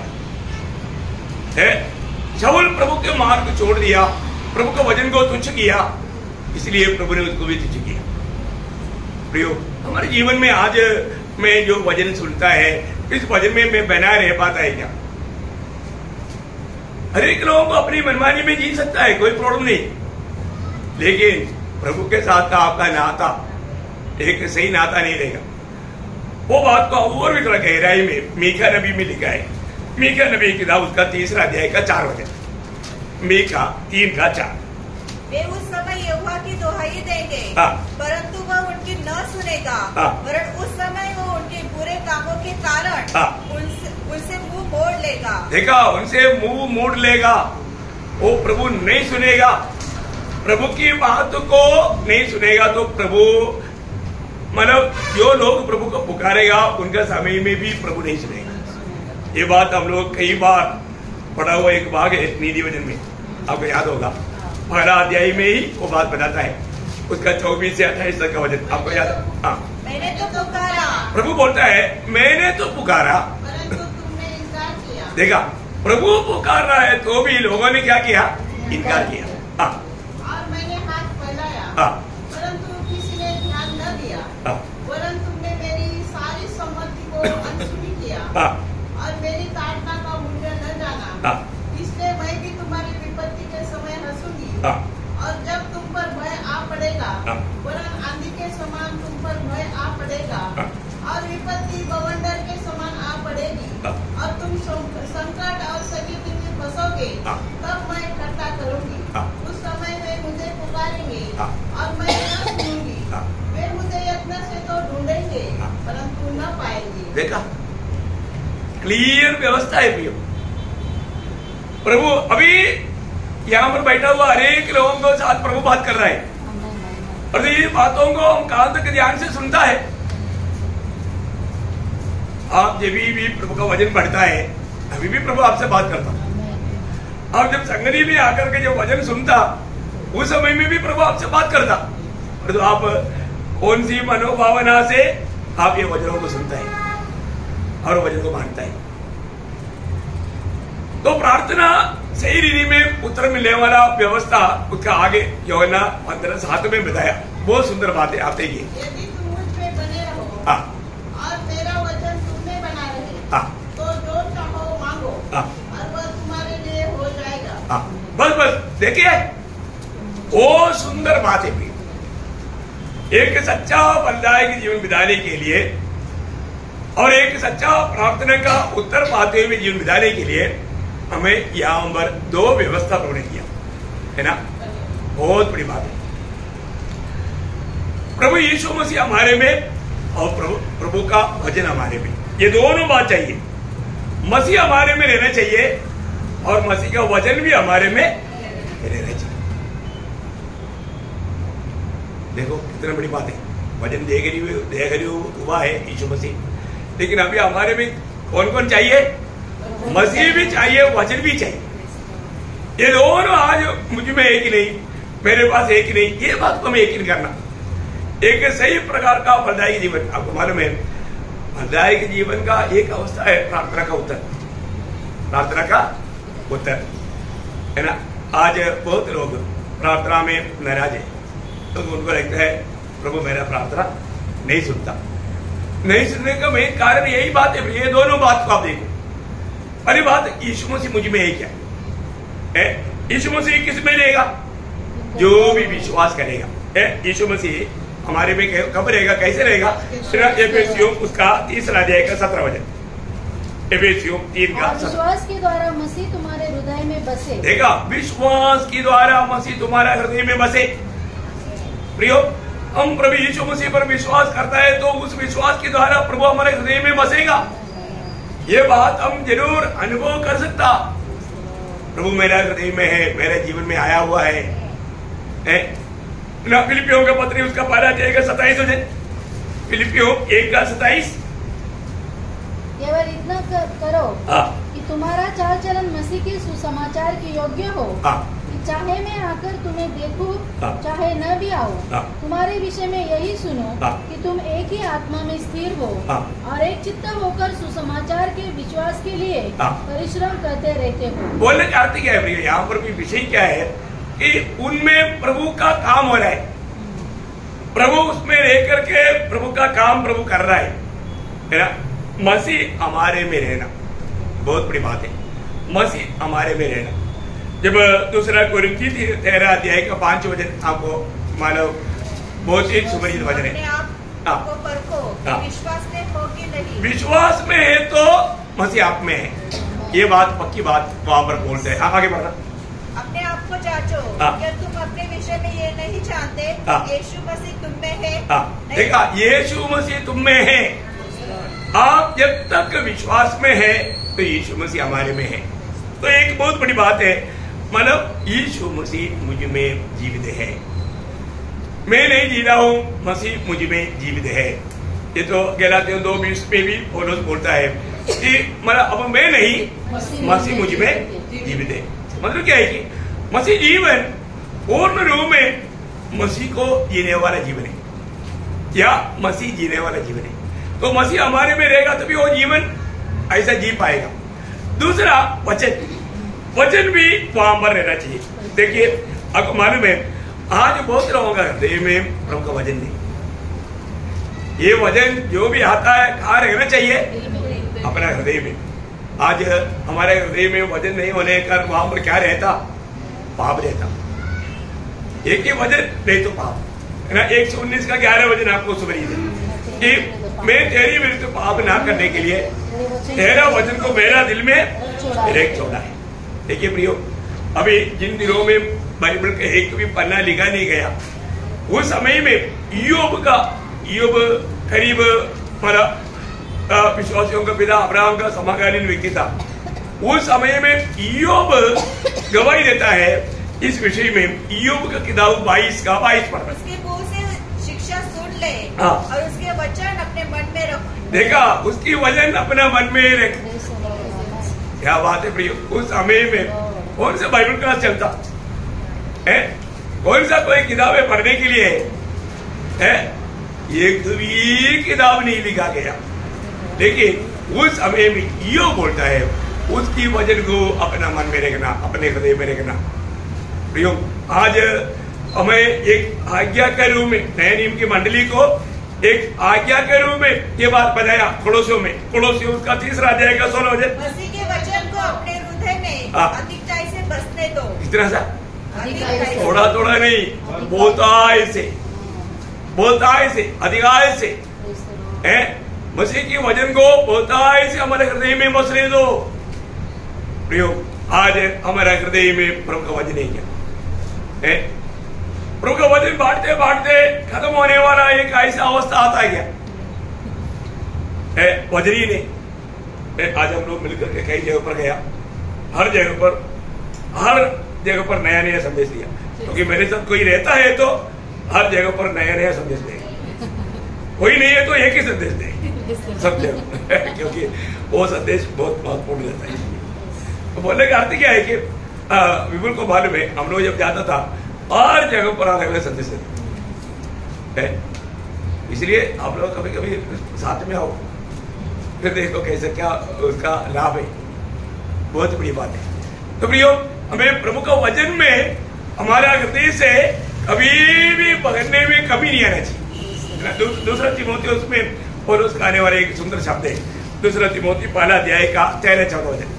शाऊल प्रभु के मार्ग छोड़ दिया, प्रभु के वचन को तुच्छ किया, इसलिए प्रभु ने उसको भी तुच्छ किया। प्रियो, हमारे जीवन में आज मैं जो वचन सुनता है, इस वचन में मैं बना रह पाता है क्या? हर एक लोगों को अपनी मनमानी में जी सकता है, कोई प्रॉब्लम नहीं, लेकिन प्रभु के साथ का आपका नाता एक सही नाता नहीं रहेगा। वो बात को और भी थोड़ा गहराई में मीका नबी में लिखा है। मीका नबी की किताब उसका 3 अध्याय का 4 वचन। मीका 3 का 4। वे उस समय यहोवा की दुहाई देंगे, परंतु वह उनकी न सुनेगा, वरन उस समय वो उनके बुरे कामों के कारण उनसे मुंह मोड़ लेगा। देखा, उनसे मुंह मोड़ लेगा, वो प्रभु नहीं सुनेगा। प्रभु की बात को नहीं सुनेगा तो प्रभु मतलब जो लोग प्रभु को पुकारेगा उनका समय में भी प्रभु नहीं सुनेगा। ये बात हम लोग कई बार पढ़ा हुआ एक भाग है नीति वचन में, आपको याद होगा, पहला अध्याय में ही वो बात बताता है, उसका 24 से 28 तक का वचन आपको याद है? हाँ, मैंने तो पुकारा, प्रभु बोलता है मैंने तो पुकारा, परंतु तुमने इनकार किया। देखा, प्रभु पुकार रहा है तो भी लोगों ने क्या किया? इनकार किया। हाँ, और मैंने हाथ फैलाया, परंतु किसी ने ध्यान न दिया, वरन तुमने मेरी सारी सम्मति को अनसुनी किया और मेरी ताड़ना का मूल्य न जाना। इसलिए मैं भी तुम्हारी विपत्ति के समय हंसूंगी, और जब तुम पर भय आ पड़ेगा, वरन आंधी के समान तुम पर भय आ पड़ेगा, और विपत्ति बवंडर के समान आ पड़ेगी, और तुम संकट और सकीती में फंसोगे, तब मैं इकट्ठा करूंगी। उस समय वे मुझे पुकारेंगे और मैं न सुनूंगी। वे मुझे यत्न से तो ढूंढेंगे, परंतु न पाएंगे। देखा, क्लियर व्यवस्था है प्रियो। प्रभु अभी यहाँ पर बैठा हुआ हरेक लोगों के साथ प्रभु बात कर रहा है, और ये बातों को हम कहां तक ध्यान से सुनता है। आप जब भी प्रभु का वचन पढ़ता है, अभी भी प्रभु आपसे बात करता। आप जब संगति में आकर के जब वचन सुनता, उस समय में भी प्रभु आपसे बात करता, तो आप कौन सी मनोभावना से आप ये वचनों को सुनता है और वचन को मानता है। तो प्रार्थना सही रीति में उत्तर मिलने वाला व्यवस्था उसका आगे यूहन्ना 15:7 में बताया। बहुत सुंदर बात है। आप देखिए, यदि तुम मुझ में बने रहो हाँ और मेरा वचन तुम में बना रहे, हाँ तो जो चाहो मांगो हाँ और वह तुम्हारे लिए हो जाएगा। हाँ, बस बस देखिए, वो सुंदर बात है। एक सच्चा फलदायक जीवन बिताने के लिए और एक सच्चा प्रार्थना का उत्तर पाते हुए जीवन बिताने के लिए हमें यहाँ पर 2 व्यवस्था प्रभु ने किया है ना। बहुत बड़ी बात है। प्रभु यीशु मसीह हमारे में और प्रभु का वचन हमारे में, ये दोनों बात चाहिए। मसीह हमारे में रहना चाहिए और मसीह का वचन भी हमारे में रहना चाहिए। देखो कितना बड़ी बात है। वचन देख हुआ है यीशु मसीह, लेकिन अभी हमारे में कौन कौन चाहिए? मसीह भी चाहिए, वचन भी चाहिए। ये दोनों आज मुझ में एक ही नहीं, मेरे पास एक ही नहीं, ये बात को हमें यकीन करना। एक सही प्रकार का फलदायक जीवन, आपको मालूम है फलदायक जीवन का एक अवस्था है प्रार्थना का उत्तर। प्रार्थना का उत्तर है ना। आज बहुत लोग प्रार्थना में नाराज है, तो उनको लगता है प्रभु मेरा प्रार्थना नहीं सुनता। नहीं सुनने का मेन कारण यही बात है। ये दोनों बात को आप देखो। अरे बात यीशु मसीह मुझ में है क्या है? यीशु मसीह किस में रहेगा? जो भी विश्वास करेगा। यीशु मसीह हमारे में कब रहेगा, कैसे रहेगा? एफेसियों उसका 3 अध्याय का 17 वचन। एफेसियों 3 का 17। विश्वास के द्वारा मसीह तुम्हारे हृदय में बसे। देखा, विश्वास के द्वारा मसीह तुम्हारा हृदय में बसे। प्रियो, हम प्रभु यीशु मसीह पर विश्वास करता है तो उस विश्वास के द्वारा प्रभु हमारे हृदय में बसेगा। ये बात हम जरूर अनुभव कर सकता। प्रभु मेरा हृदय में है, मेरे जीवन में आया हुआ है ना। फिलिपियों का पत्र उसका 1 अध्याय का 27 वचन। फिलिपियों 1 का 27। केवल इतना करो कि तुम्हारा चाल चलन मसीह के सुसमाचार के योग्य हो, कि चाहे मैं आकर तुम्हें देखूं, चाहे न भी आऊं, तुम्हारे विषय में यही सुनो कि तुम एक ही आत्मा में स्थिर हो और एक चित्त होकर सुसमाचार के विश्वास के लिए परिश्रम करते रहते हो। बोलने का अर्थ क्या है भैया? यहाँ पर भी विषय क्या है कि उनमें प्रभु का काम हो रहा है। प्रभु उसमें रह करके प्रभु का काम प्रभु कर रहा है ना। मसीह हमारे में रहना बहुत बड़ी बात है। मसीह हमारे में रहना। जब 2 कोरिन्थी 13 अध्याय का 5 वचन आपको मानो बहुत ही सुपरिचित वचन है। आपको परखो कि विश्वास में हो कि नहीं। विश्वास में है तो मसीह आप में है। ये बात पक्की बात वहां पर बोलते हैं। आगे बढ़ना। अपने आप को जांचो, क्या तुम अपने विषय में ये नहीं जानते यीशु मसीह तुम में है। देखा, यीशु मसीह तुम में है। आप जब तक विश्वास में है तो यीशु मसीह हमारे में है। तो एक बहुत बड़ी बात है, मतलब यीशु मसीह मुझ में जीवित है। मैं नहीं जी रहा हूँ, मसीह मुझ में जीवित है। ये तो गलातियों 2:20 में भी पौलुस बोलता है कि मतलब अब मैं नहीं, मसीह मुझ में जीवित है। मतलब क्या है कि मसीह जीवन पूर्ण रूप में मसीह को जीने वाला जीवन है, या मसीह जीने वाला जीवन है। तो मसीह हमारे में रहेगा तभी वो जीवन ऐसा जी पाएगा। दूसरा वचन भी वहां पर रहना चाहिए। देखिए, आपको मालूम है आज बहुत लोगों का हृदय में प्रभु का वचन नहीं। ये वचन जो भी आता है कहाँ रहना चाहिए? अपना हृदय में। आज हमारे हृदय में वचन नहीं होने का वहां पर क्या रहता? पाप रहता। एक ही वचन नहीं तो पाप है ना। 119 का 11 वचन आपको सुपरिचित है कि मैं तेरी विरुद्ध पाप ना करने के लिए तेरा वचन को मेरा दिल में रेख छोड़ा है। देखिए प्रियो, अभी जिन दिनों में बाइबल का एक भी पन्ना लिखा नहीं गया, उस समय में ईयोब करीब विश्वासियों का पिता अब्राहम का समकालीन व्यक्ति था। उस समय में ईयोब गवाही देता है इस विषय में। ईयोब का किताब 22 का 22 पढ़। उसके मुंह से शिक्षा सुन ले हाँ। और उसके वचन अपने मन में रख। देखा, उसकी वचन अपना मन में रख। क्या बात है प्रियो। उस समय में कौन सा बाइबल क्लास चलता है? कौन सा कोई किताबें पढ़ने के लिए है? एक भी किताब नहीं लिखा गया। लेकिन उस समय में यो बोलता है उसकी वजन को अपना मन में रखना, अपने हृदय में रखना। प्रियो, आज हमें एक आज्ञा के रूप में नए नियम की मंडली को एक आज्ञा के रूप में ये बात बताया कोलोसियों में। कोलोसियों उसका 3 अध्याय का 16 वचन, मसीह के वचन को अपने हृदय में अधिकताई से बसने दो। किस तरह सा? थोड़ा थोड़ा नहीं, बहुताय से, बहुताय से, अधिकाय से। मसीह के वचन को बहुताय से हमारे हृदय में बसने दो। प्रियो, आज हमारा हृदय में प्रभु का वचन है क्या? प्रभु का वचन बांटते बांटते खत्म होने वाला एक ऐसा अवस्था आता है क्या? वचन ही नहीं। आज हम लोग मिलकर के कई जगह पर गया, हर जगह पर नया नया संदेश दिया, क्योंकि मेरे साथ कोई रहता है तो हर जगह पर नया नया संदेश देगा, कोई नहीं है तो एक ही संदेश देगा सब जगह क्योंकि वो संदेश बहुत महत्वपूर्ण रहता है। तो बोलने का अर्थ क्या है कि विपुल को मालूम है, हम लोग जब जाता था हर जगह पर अलग अलग संदेश है, इसलिए आप लोग कभी कभी साथ में आओ, फिर देखो कैसे क्या उसका लाभ है, बहुत बड़ी बात है। तो प्रियो, हमें प्रभु का वचन में हमारा हृदय से कभी भी पकड़ने में कभी नहीं आना चाहिए। दूसरा तिमोथी उसमें और उसका आने वाले एक सुंदर शब्द है, दूसरा तिमोथी 1 अध्याय का 13-14 वचन।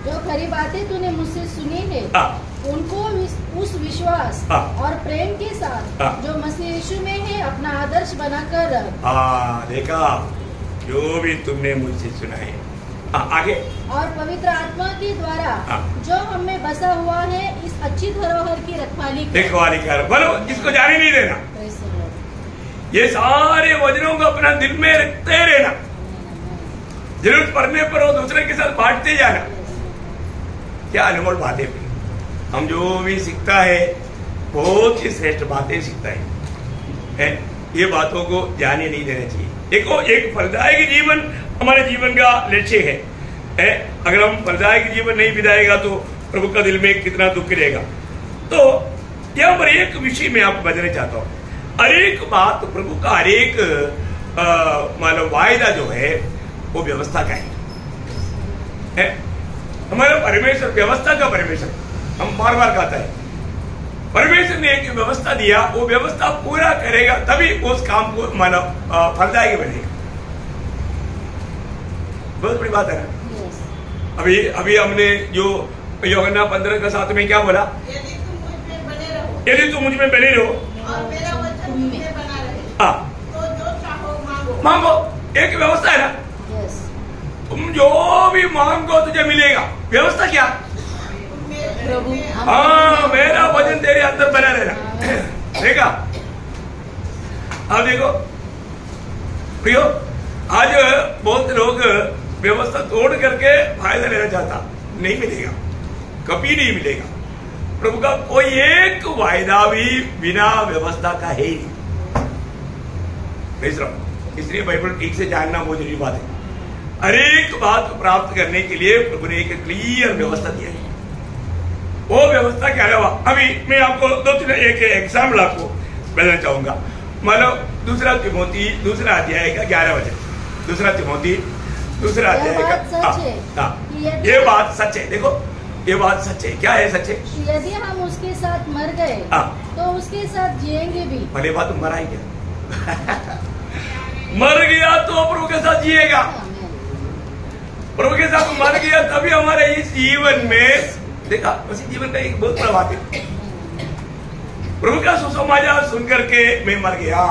जो खरी बातें तूने मुझसे सुनी है उनको उस विश्वास और प्रेम के साथ जो मसीह यीशु में है अपना आदर्श बनाकर रख। देखा, जो भी तुमने मुझसे सुना है, आगे। और पवित्र आत्मा के द्वारा जो हमें बसा हुआ है इस अच्छी धरोहर की रखवाली कर, बोलो, इसको जाने नहीं देना। ये सारे वचनों को अपना दिल में रखते रहना, जरूरत पड़ने पर वो दूसरे के साथ बांटते जाना। क्या अनमोल बातें, हम जो भी सीखता है बहुत ही श्रेष्ठ बातें सीखता है। ये बातों को जाने नहीं देना चाहिए। देखो, एक फलदायक जीवन हमारे जीवन का लक्ष्य है। अगर हम फलदायक जीवन नहीं बिताएगा तो प्रभु का दिल में कितना दुख रहेगा। तो यहाँ पर एक विषय में आपको बताना चाहता हूँ, हर एक बात प्रभु का हर एक मानो वायदा जो है वो व्यवस्था का है। हमारा परमेश्वर व्यवस्था का परमेश्वर, हम बार बार कहता है, परमेश्वर ने एक व्यवस्था दिया, वो व्यवस्था पूरा करेगा तभी उस काम को मानो फलदायक बनेगा। बहुत बड़ी बात है ना। अभी हमने जो यूहन्ना 15:7 में क्या बोला, यदि तुम मुझ में बने रहो, यदि तुम मुझ में बने रहो और मेरा वचन तुम में बना रहे, तो जो चाहो मांगो। मांगो, एक व्यवस्था है ना। तुम जो भी मांगो तुझे मिलेगा। व्यवस्था क्या? प्रभु, मेरा वचन तेरे अंदर बना रहना। देखा, अब देखो प्रियो, आज बहुत लोग व्यवस्था तोड़ करके फायदा लेना चाहता, नहीं मिलेगा, कभी नहीं मिलेगा। प्रभु का कोई एक वायदा भी बिना व्यवस्था का है ही नहीं। इसलिए बाइबल ठीक से जानना बहुत जरूरी बात है। हर एक बात प्राप्त करने के लिए प्रभु ने एक क्लियर व्यवस्था दिया है। वो व्यवस्था के अलावा अभी मैं आपको 2-3 एक एग्जाम्पल आपको बताना चाहूंगा। मान लो 2 तिमोथी 2 अध्याय का 11 वचन, 2 तिमोथी 2 अध्याय का, ये बात सच है। देखो, ये बात सच है। क्या है सच है? यदि हम उसके साथ मर गए तो उसके साथ जिएंगे भी। भले बात मरा ही क्या मर गया तो प्रभु के साथ जिएगा। प्रभु के साथ मर गया तभी हमारे इस जीवन में, देखा, उसी जीवन का एक बहुत बड़ा बात है। प्रभु का सुसमाचार सुन करके मैं मर गया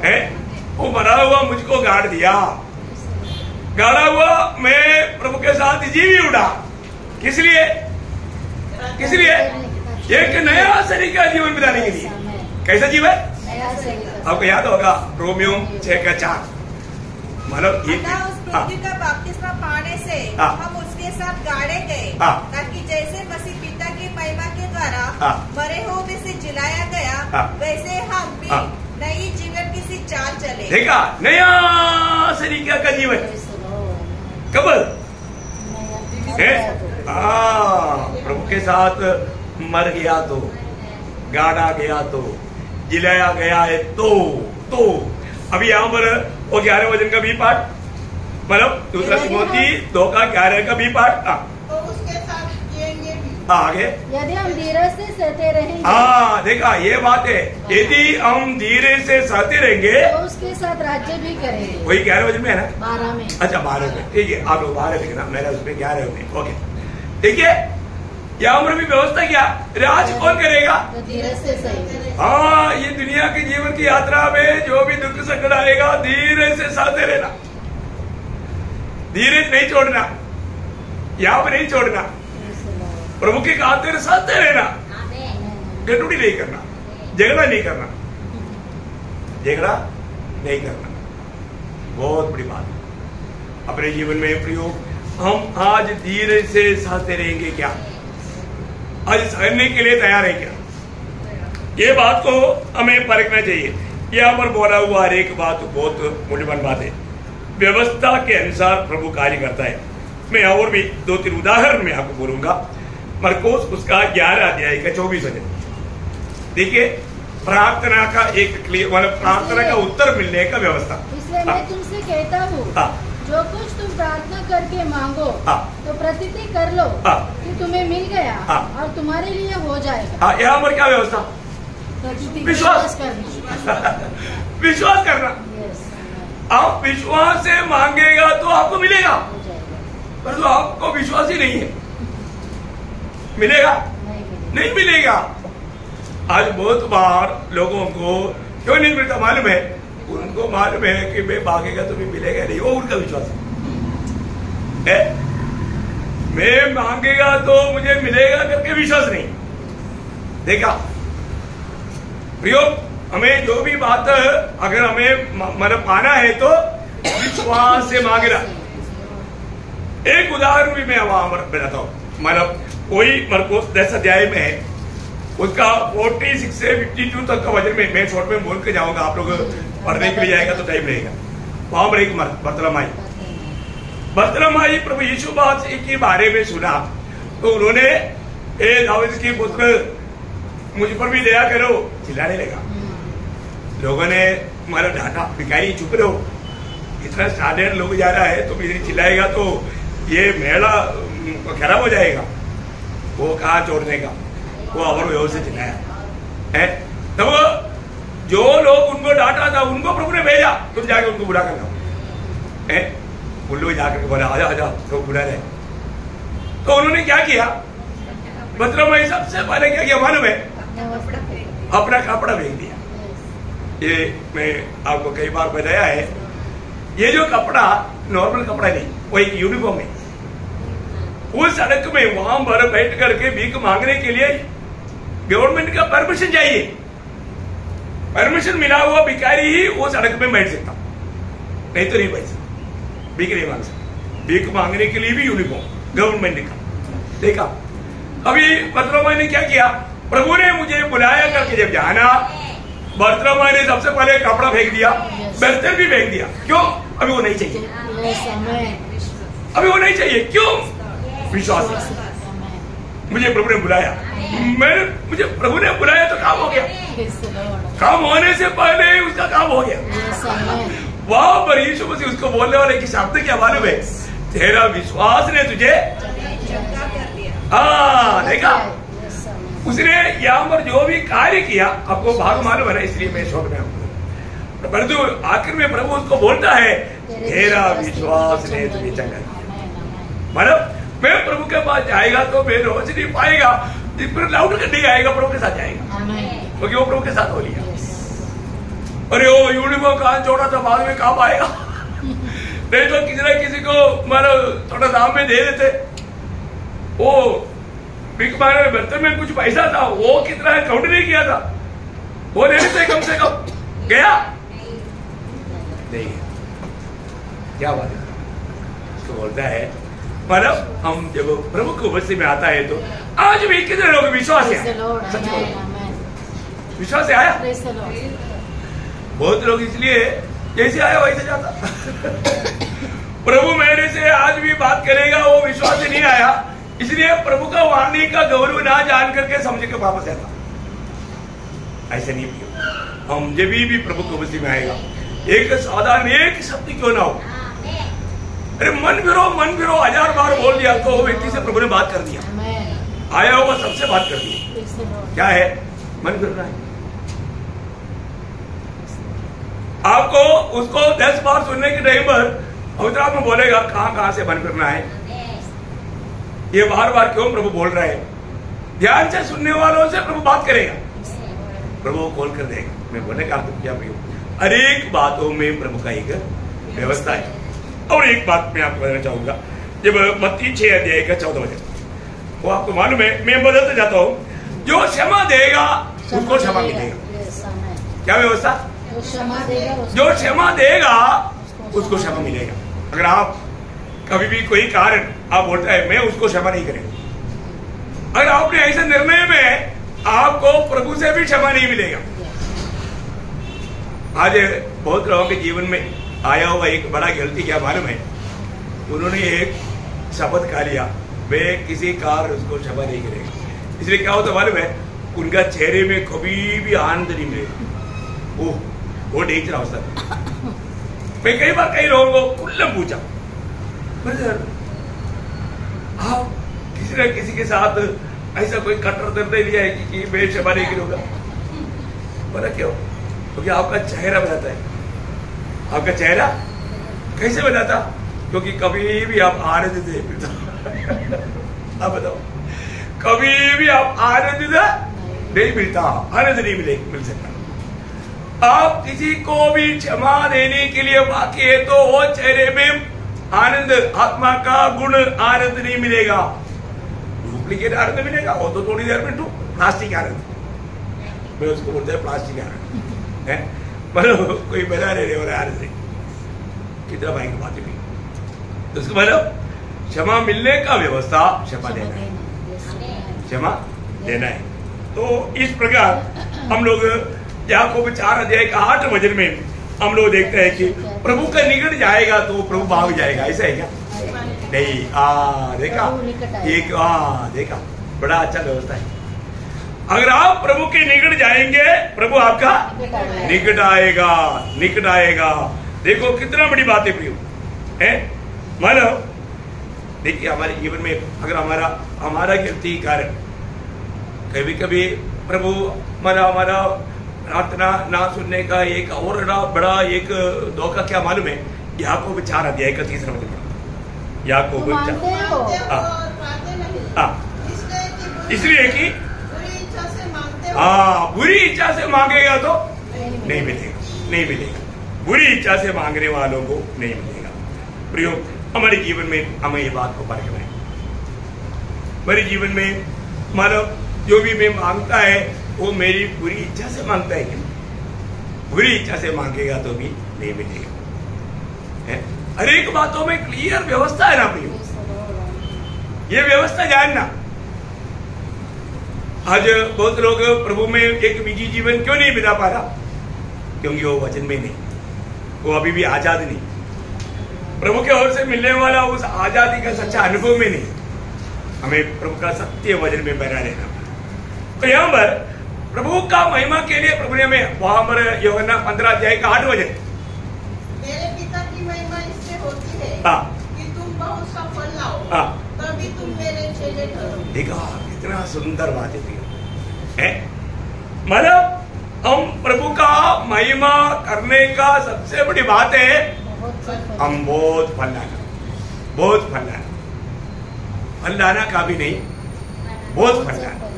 है, वो मरा हुआ मुझको गाड़ दिया, गाड़ा हुआ मैं प्रभु के साथ जीवी उड़ा। किस लिए? किस लिए? एक नया तरीका जीवन बिताने के लिए। कैसा जीवन? आपको याद होगा रोमियो 6:4, मतलब ये पृथ्वी का बपतिस्मा पाने से हम उसके साथ गाड़े गए, ताकि जैसे मसीह पिता की महिमा के द्वारा मरे हुए में से जिलाया गया, वैसे हम भी नई जीवन की सी चाल चले। देखा, नया तरीका का जीवन कब है? प्रभु के साथ मर गया तो, गाड़ा गया तो, जिलाया गया है तो अभी यहाँ पर वो 11 वचन का भी पाठ मतलब दूसरा तिमोथी 2:11 का बी पार्ट। तो उसके साथ जिएंगे भी। आगे यदि हम धीरज से सहते रहेंगे, हाँ देखा ये बात है, यदि हम धीरे से सहते रहेंगे तो उसके साथ राज्य भी करेंगे। वही 11 वजन में है ना? 12 में। अच्छा 12 में, ठीक है, आप लोग 12 लिखना, मेरा उसमें 11 में। ओके देखिए यहाँ पर भी व्यवस्था क्या, राज कौन करेगा? तो धीरज से सही। हाँ ये दुनिया के जीवन की यात्रा में जो भी दुख संकट आएगा धीरे से सहते रहना, धीरज नहीं छोड़ना, यहाँ पर नहीं छोड़ना, प्रभु के खातिर सहते रहना, गटुड़ी नहीं करना, झगड़ा नहीं करना, झगड़ा नहीं करना, बहुत बड़ी बात है अपने जीवन में प्रयोग। हम आज धीरे से सहते रहेंगे क्या? आज सहने के लिए तैयार है क्या? ये बात को हमें परखना चाहिए। यहाँ पर बोला हुआ हर एक बात बहुत मूल्यवान बात है। व्यवस्था के अनुसार प्रभु कार्य करता है। मैं और भी 2-3 उदाहरण में आपको बोलूंगा। मरकोस उसका 11 अध्याय का 24 वचन देखिए, प्रार्थना का एक क्लियर मतलब प्रार्थना का उत्तर मिलने का व्यवस्था। इसलिए मैं तुमसे कहता हूँ, जो कुछ तुम प्रार्थना करके मांगो तो प्रतिति कर लो कि तुम्हें मिल गया और तुम्हारे लिए हो जाएगा। यहाँ पर क्या व्यवस्था? विश्वास करना। विश्वास करना। आप विश्वास से मांगेगा तो आपको मिलेगा, पर तो आपको विश्वास ही नहीं है, मिलेगा? नहीं मिलेगा। आज बहुत बार लोगों को क्यों नहीं मिलता मालूम है? उनको मालूम है कि मैं मांगेगा तो भी मिलेगा नहीं, वो उनका विश्वास है। मैं मांगेगा तो मुझे मिलेगा करके विश्वास नहीं। देखा प्रयोग, हमें जो भी बात अगर हमें मतलब पाना है तो विश्वास से मांगना। एक उदाहरण भी मैं वहां पर बताता हूँ। मतलब कोई मरकोस 10 अध्याय में है, उसका 46 से 52 तक का वजन में मैं शॉर्ट में बोल के जाऊंगा, आप लोग पढ़ने के लिए जाएगा तो टाइम रहेगा। वहां पर एक बर्तलमाई प्रभु यीशु के बारे में सुना तो उन्होंने ए दाऊद की पुत्र मुझ पर भी दया करो चिल्लाने लगा। लोगों ने मारा डांटा, भिखारी चुप रहो, इतना स्टैंडर्ड लोग जा रहा है तो मेरी चिल्लाएगा तो ये मेला खराब हो जाएगा। वो कहा छोड़ने का, वो अवर व्यवस्था चिल्लाया है। तो जो लोग उनको डांटा था उनको प्रभु ने भेजा, तुम जाके उनको बुरा कर लो। उन लोग जाकर बोला आजा आजा तो बुरा रहे। तो उन्होंने क्या किया? मतलब मैं सबसे पहले क्या किया मालूम है? अपना कपड़ा फेंक दिया। ये मैं आपको कई बार बताया है, ये जो कपड़ा नॉर्मल कपड़ा नहीं, वो एक यूनिफॉर्म है। उस सड़क में वहां पर बैठ करके भीख मांगने के लिए गवर्नमेंट का परमिशन चाहिए। परमिशन मिला हुआ भिखारी ही वो सड़क में बैठ सकता, नहीं तो नहीं बैठ सकता, भीख नहीं मांग सकता। भीख मांगने के लिए भी यूनिफॉर्म गवर्नमेंट का। देखा अभी बर्तलमाई ने क्या किया? प्रभु ने मुझे बुलाया करके जब जाना, बर्तलमाई ने सबसे पहले कपड़ा फेंक दिया, बर्तन भी फेंक दिया। क्यों? अभी वो नहीं चाहिए, अभी वो नहीं चाहिए। क्यों? विश्वास है। मुझे प्रभु ने बुलाया, मुझे प्रभु ने बुलाया तो काम हो गया। काम होने से पहले उसका काम हो गया। वहां पर यीशु मसीह उसको बोलने वाले की शब्द क्या मालूम है? तेरा विश्वास ने तुझे, हाँ देखा, उसने यहाँ पर जो भी कार्य किया आपको भाग मालूम है ना, इसलिए मैं शोक में हूँ। परंतु आखिर में प्रभु उसको बोलता है तेरा विश्वास ने तुझे चंगा किया। मतलब मैं प्रभु के पास जाएगा तो मैं रोज नहीं पाएगा, लाउड कर नहीं आएगा, प्रभु के साथ जाएगा क्योंकि वो प्रभु के साथ हो लिया। अरे वो यूनिफॉर्म कहाँ छोड़ा था, बाद में काम आएगा। नहीं तो किसी न किसी को मतलब थोड़ा दाम में दे देते। वो बिग मारे बर्तन में कुछ पैसा था, वो कितना है काउंट नहीं किया था, वो ले लेते कम से कम। गया नहीं, क्या बात है? उसको बोलता है मतलब हम जब प्रभु की उपस्थिति में आता है तो आज भी कितने लोग विश्वास है, सच बोलो विश्वास से आया। बहुत लोग इसलिए जैसे आया वैसे जाता। प्रभु मेरे से आज भी बात करेगा, वो विश्वास से नहीं आया, इसलिए प्रभु का वाणी का गौरव ना जान करके समझ के वापस आता। ऐसे नहीं किया। हम जब भी प्रभु की उपस्थिति में आएगा, एक साधारण एक शब्द क्यों ना हो, अरे मन फिरो 1000 बार बोल दिया तो व्यक्ति से प्रभु ने बात कर दिया, आया होगा सबसे बात कर दी। क्या है? मन फिरना है। आपको उसको 10 बार सुनने के टाइम पर पवित्र आत्मा बोलेगा कहां से मन फिरना है, ये बार बार क्यों प्रभु बोल रहे हैं। ध्यान से सुनने वालों से प्रभु बात करेगा, प्रभु खोल कर देगा। मैं बोलने का अर्थ क्या भाई, हर एक बातों में प्रभु का एक व्यवस्था है। और एक बात मैं आपको बताना चाहूंगा, जब मत्ती 6 अध्याय का 14 वचन, वो आपको मालूम है, मैं बदलते जाता हूं, जो क्षमा देगा उसको क्षमा मिलेगा। क्या व्यवस्था? जो क्षमा देगा उसको क्षमा मिलेगा। अगर आप कभी भी कोई कारण आप बोलते हैं मैं उसको क्षमा नहीं करेंगे, अगर आपने ऐसे निर्णय में आपको प्रभु से भी क्षमा नहीं मिलेगा। आज बहुत लोगों के जीवन में आया हुआ एक बड़ा गलती क्या मालूम है, उन्होंने एक शपथ खा लिया वे किसी कार उसको क्षमा नहीं करेगा। इसलिए क्या होता मालूम है, उनका चेहरे में कभी भी आनंद नहीं मिलेगा। वो डेंजर अवस्था। मैं कई बार कई लोगों को खुल्लम पूछा, आप किसी न किसी के साथ ऐसा कोई कट्टर निर्णय लिया है कि मैं क्षमा नहीं करूंगा? बोला क्यों? क्योंकि आपका चेहरा बताता है। आपका चेहरा कैसे बताता? क्योंकि कभी भी आप आनंद नहीं मिलता। आप बताओ, कभी भी आप आनंद नहीं मिलता, आनंद नहीं मिल सकता। आप किसी को भी क्षमा देने के लिए बाकी है तो वो चेहरे में आनंद, आत्मा का गुण आनंद नहीं मिलेगा, डुप्लीकेट आनंद मिलेगा। वो तो थोड़ी देर में प्लास्टिक आनंद, मैं उसको बोलते हैं प्लास्टिक आनंद है, मतलब कोई बना रहने वाला आनंद नहीं। कितना भाई की बातें भी तो उसको मतलब क्षमा मिलने का व्यवस्था क्षमा देना है, क्षमा देना है। तो इस प्रकार हम लोग याकूब 4 अध्याय का 8 वचन में हम लोग देखते हैं कि प्रभु का निकट जाएगा तो प्रभु भाग जाएगा। ऐसा है क्या? नहीं। देखा एक देखा, बड़ा अच्छा व्यवस्था है। अगर आप प्रभु के निकट जाएंगे प्रभु आपका निकट आएगा, निकट आएगा। देखो कितना बड़ी बात है प्रियो है। मतलब देखिए हमारे जीवन में अगर हमारा गलती कारण कभी कभी प्रभु हमारा प्रार्थना ना सुनने का एक और बड़ा एक धोखा क्या मालूम है? याकूब 4 अध्याय का 3 वचन। याकूब इसलिए कि बुरी इच्छा से मांगेगा तो नहीं मिलेगा, नहीं मिलेगा। बुरी इच्छा से मांगने वालों को नहीं मिलेगा। प्रियो हमारे जीवन में हमें ये बात को परखना है। हमारे जीवन में मानव जो भी मैं मांगता है वो मेरी बुरी इच्छा से मांगता है, बुरी इच्छा से मांगेगा तो भी नहीं मिलेगा। हर एक बातों में क्लियर व्यवस्था है ना प्रियो, ये व्यवस्था जानना। आज बहुत लोग प्रभु में एक निजी जीवन क्यों नहीं बिता पा रहा? क्योंकि वो वचन में नहीं, वो अभी भी आजाद नहीं, प्रभु के ओर से मिलने वाला उस आजादी का सच्चा अनुभव में नहीं। हमें प्रभु का सत्य वचन में बना रहना। तो यहाँ पर प्रभु का महिमा के लिए प्रभु ने हमें वहां पर यूहन्ना 15 अध्याय का 8 वचन, मेरे पिता की महिमा इससे होती है कि तुम बहुत सा फल लाओ, तभी तुम मेरे चेले ठहरो। देखा कितना सुंदर बात है। मतलब हम प्रभु का महिमा करने का सबसे बड़ी बात है हम बहुत फल लाना, बहुत फल लाना, फल लाना का भी नहीं, बहुत फल लाना।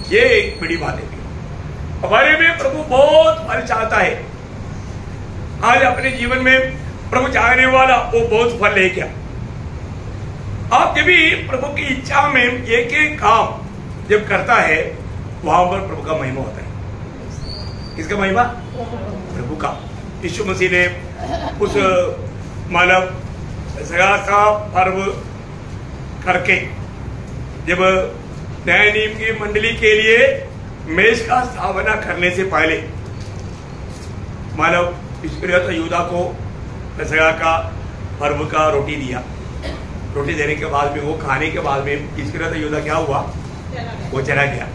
ये एक बड़ी बात है। हमारे में प्रभु बहुत फल चाहता है। आज अपने जीवन में प्रभु चाहने वाला वो बहुत फल ले क्या। आप जब भी प्रभु की इच्छा में एक एक काम जब करता है वहां पर प्रभु का महिमा होता है। किसका महिमा? प्रभु का। यीशु मसीह ने उस मानव सगा का पर्व करके जब न्याय नीम की मंडली के लिए मेज का स्थापना करने से पहले मानव इस्करियोत यूदा को सगा का पर्व का रोटी दिया। रोटी देने के बाद में वो खाने के बाद में इस्करियोत यूदा क्या हुआ? वो चला गया।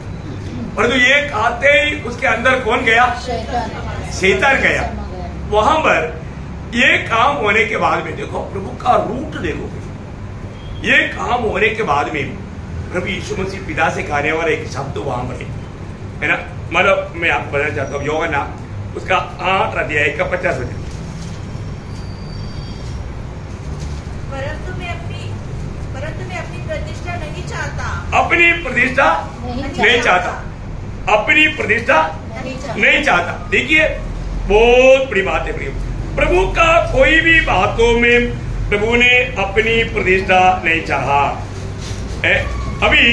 परंतु ये खाते ही उसके अंदर कौन गया? शैतान गया। वहां पर ये काम होने के बाद में देखो प्रभु का रूट देखो, ये काम होने के बाद में प्रभु यीशु मसीह पिता से कहने वाला एक शब्द वहां पर है ना, मतलब मैं आपको बताना चाहता हूँ यूहन्ना उसका 8 अध्याय का 50 वचन। परंतु मैं अपनी प्रतिष्ठा नहीं चाहता, अपनी प्रतिष्ठा नहीं चाहता, अपनी प्रतिष्ठा नहीं चाहता। देखिए बहुत बड़ी बात है, प्रभु का कोई भी बातों में प्रभु ने अपनी प्रतिष्ठा नहीं चाहा है। अभी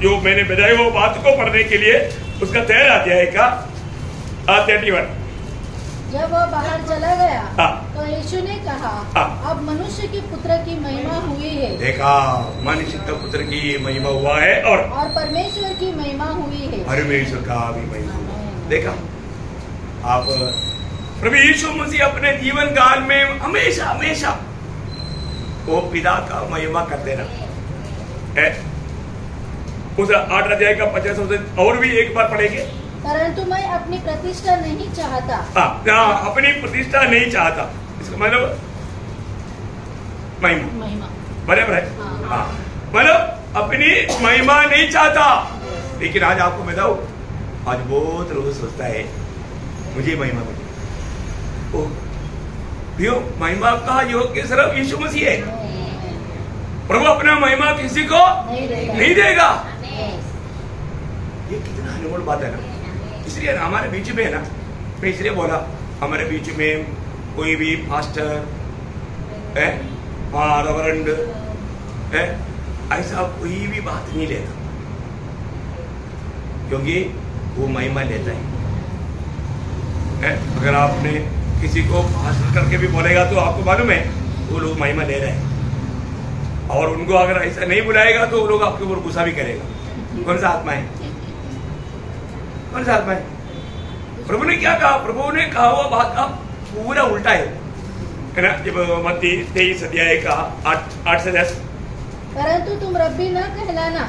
जो मैंने बताया वो बात को पढ़ने के लिए उसका 13 अध्याय का 31। जब वह बाहर चला गया तो यीशु ने कहा अब मनुष्य के पुत्र की महिमा हुई है। देखा, मनुष्य के पुत्र की महिमा हुआ है और परमेश्वर की महिमा हुई है, परमेश्वर का भी महिमा। देखा आप प्रभु यीशु मसीह अपने जीवन काल में हमेशा हमेशा वो पिता का महिमा करते रहे। उस 8 अध्याय का 50 और भी एक बार पढ़ेंगे। परंतु मैं अपनी प्रतिष्ठा नहीं चाहता। अपनी प्रतिष्ठा नहीं चाहता, इसका मतलब महिमा बराबर है। मतलब अपनी महिमा नहीं चाहता। लेकिन आज आपको बताओ, आज बहुत लोग सोचता है मुझे महिमा मिले। महिमा का योग्य सिर्फ यीशु मसीह है। प्रभु अपना महिमा किसी को नहीं देगा। ये कितना अनमोल बात है ना। इसलिए हमारे बीच में है ना, मैं इसलिए बोला हमारे बीच में कोई भी पास्टर है, रेवरेंड है, ऐसा कोई भी बात नहीं लेता, क्योंकि वो महिमा लेता है। अगर आपने किसी को पास्टर करके भी बोलेगा तो आपको मालूम है वो लोग महिमा ले रहे हैं, और उनको अगर ऐसा नहीं बुलाएगा तो वो लोग आपके ऊपर गुस्सा भी करेगा। कौन सा आत्मा है, कौन सा आत्मा है? प्रभु ने क्या कहा? प्रभु ने कहा हुआ बात का पूरा उल्टा है ना। जब मत्ती 23 अध्याय का 8 से 10, परंतु तुम रब्बी न कहलाना,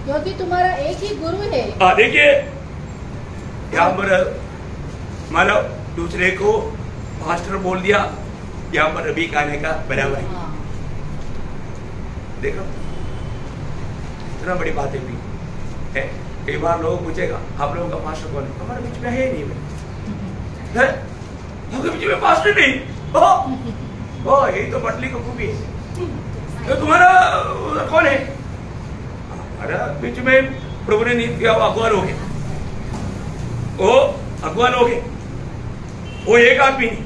क्योंकि तुम्हारा एक ही गुरु है। देखिए यहाँ पर मानो दूसरे को पास्टर बोल दिया, यहाँ पर रबी कहने का बराबर है। देखो इतना बड़ी बात है। कई बार लोग पूछेगा आप लोगों का पास्टर कौन है? हमारे बीच में है नहीं, है हमारे बीच में पास्टर नहीं। यही तो बटली को खूबी है। तो तुम्हारा कौन है? हमारा बीच में प्रभु ने नीति किया वो अगुआ लोग है, वो अगुआ लोग है, वो एक आदमी नहीं,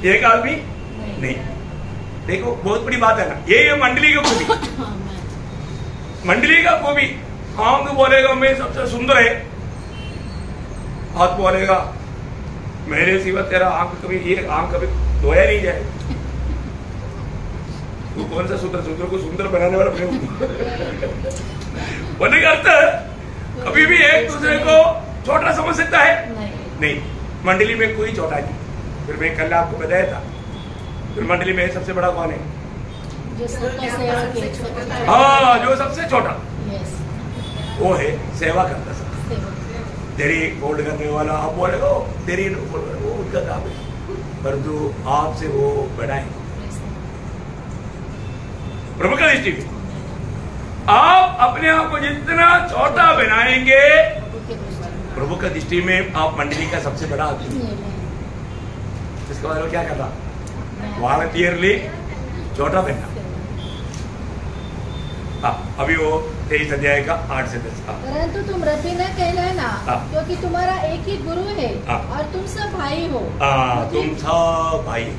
एक आदमी नहीं। देखो बहुत बड़ी बात है ना। ये मंडली का खूबी, मंडली का खूबी। आंख बोलेगा मैं सबसे सुंदर है, हाथ बोलेगा मेरे सिवा तेरा आंख कभी, ये आंख कभी धोया नहीं जाए। तू कौन सा सुंदर? सुंदर को सुंदर बनाने वाला बोलने का अर्थ कभी भी एक दूसरे को छोटा समझ सकता है? नहीं। मंडली में कोई छोटा नहीं। फिर मैं कल आपको बताया था, फिर मंडली में सबसे बड़ा कौन है? जो सबसे छोटा वो है सेवा करता सब। तेरी फोल्ड करने वाला आप बोलेगा तेरी वो उनका काम है, परंतु आपसे वो बड़ा है। प्रभु का दृष्टि में आप अपने आप को जितना छोटा बनाएंगे, प्रभु का दृष्टि में आप मंडली का सबसे बड़ा आदमी। इसका मतलब क्या करना? वॉलंटियरली छोटा बनना। अभी वो 23 अध्याय का 8 से 10। परंतु तुम रब्बी न कहलाना, क्योंकि तुम्हारा एक ही गुरु है और तुम सब भाई हो। तुम सब भाई हो।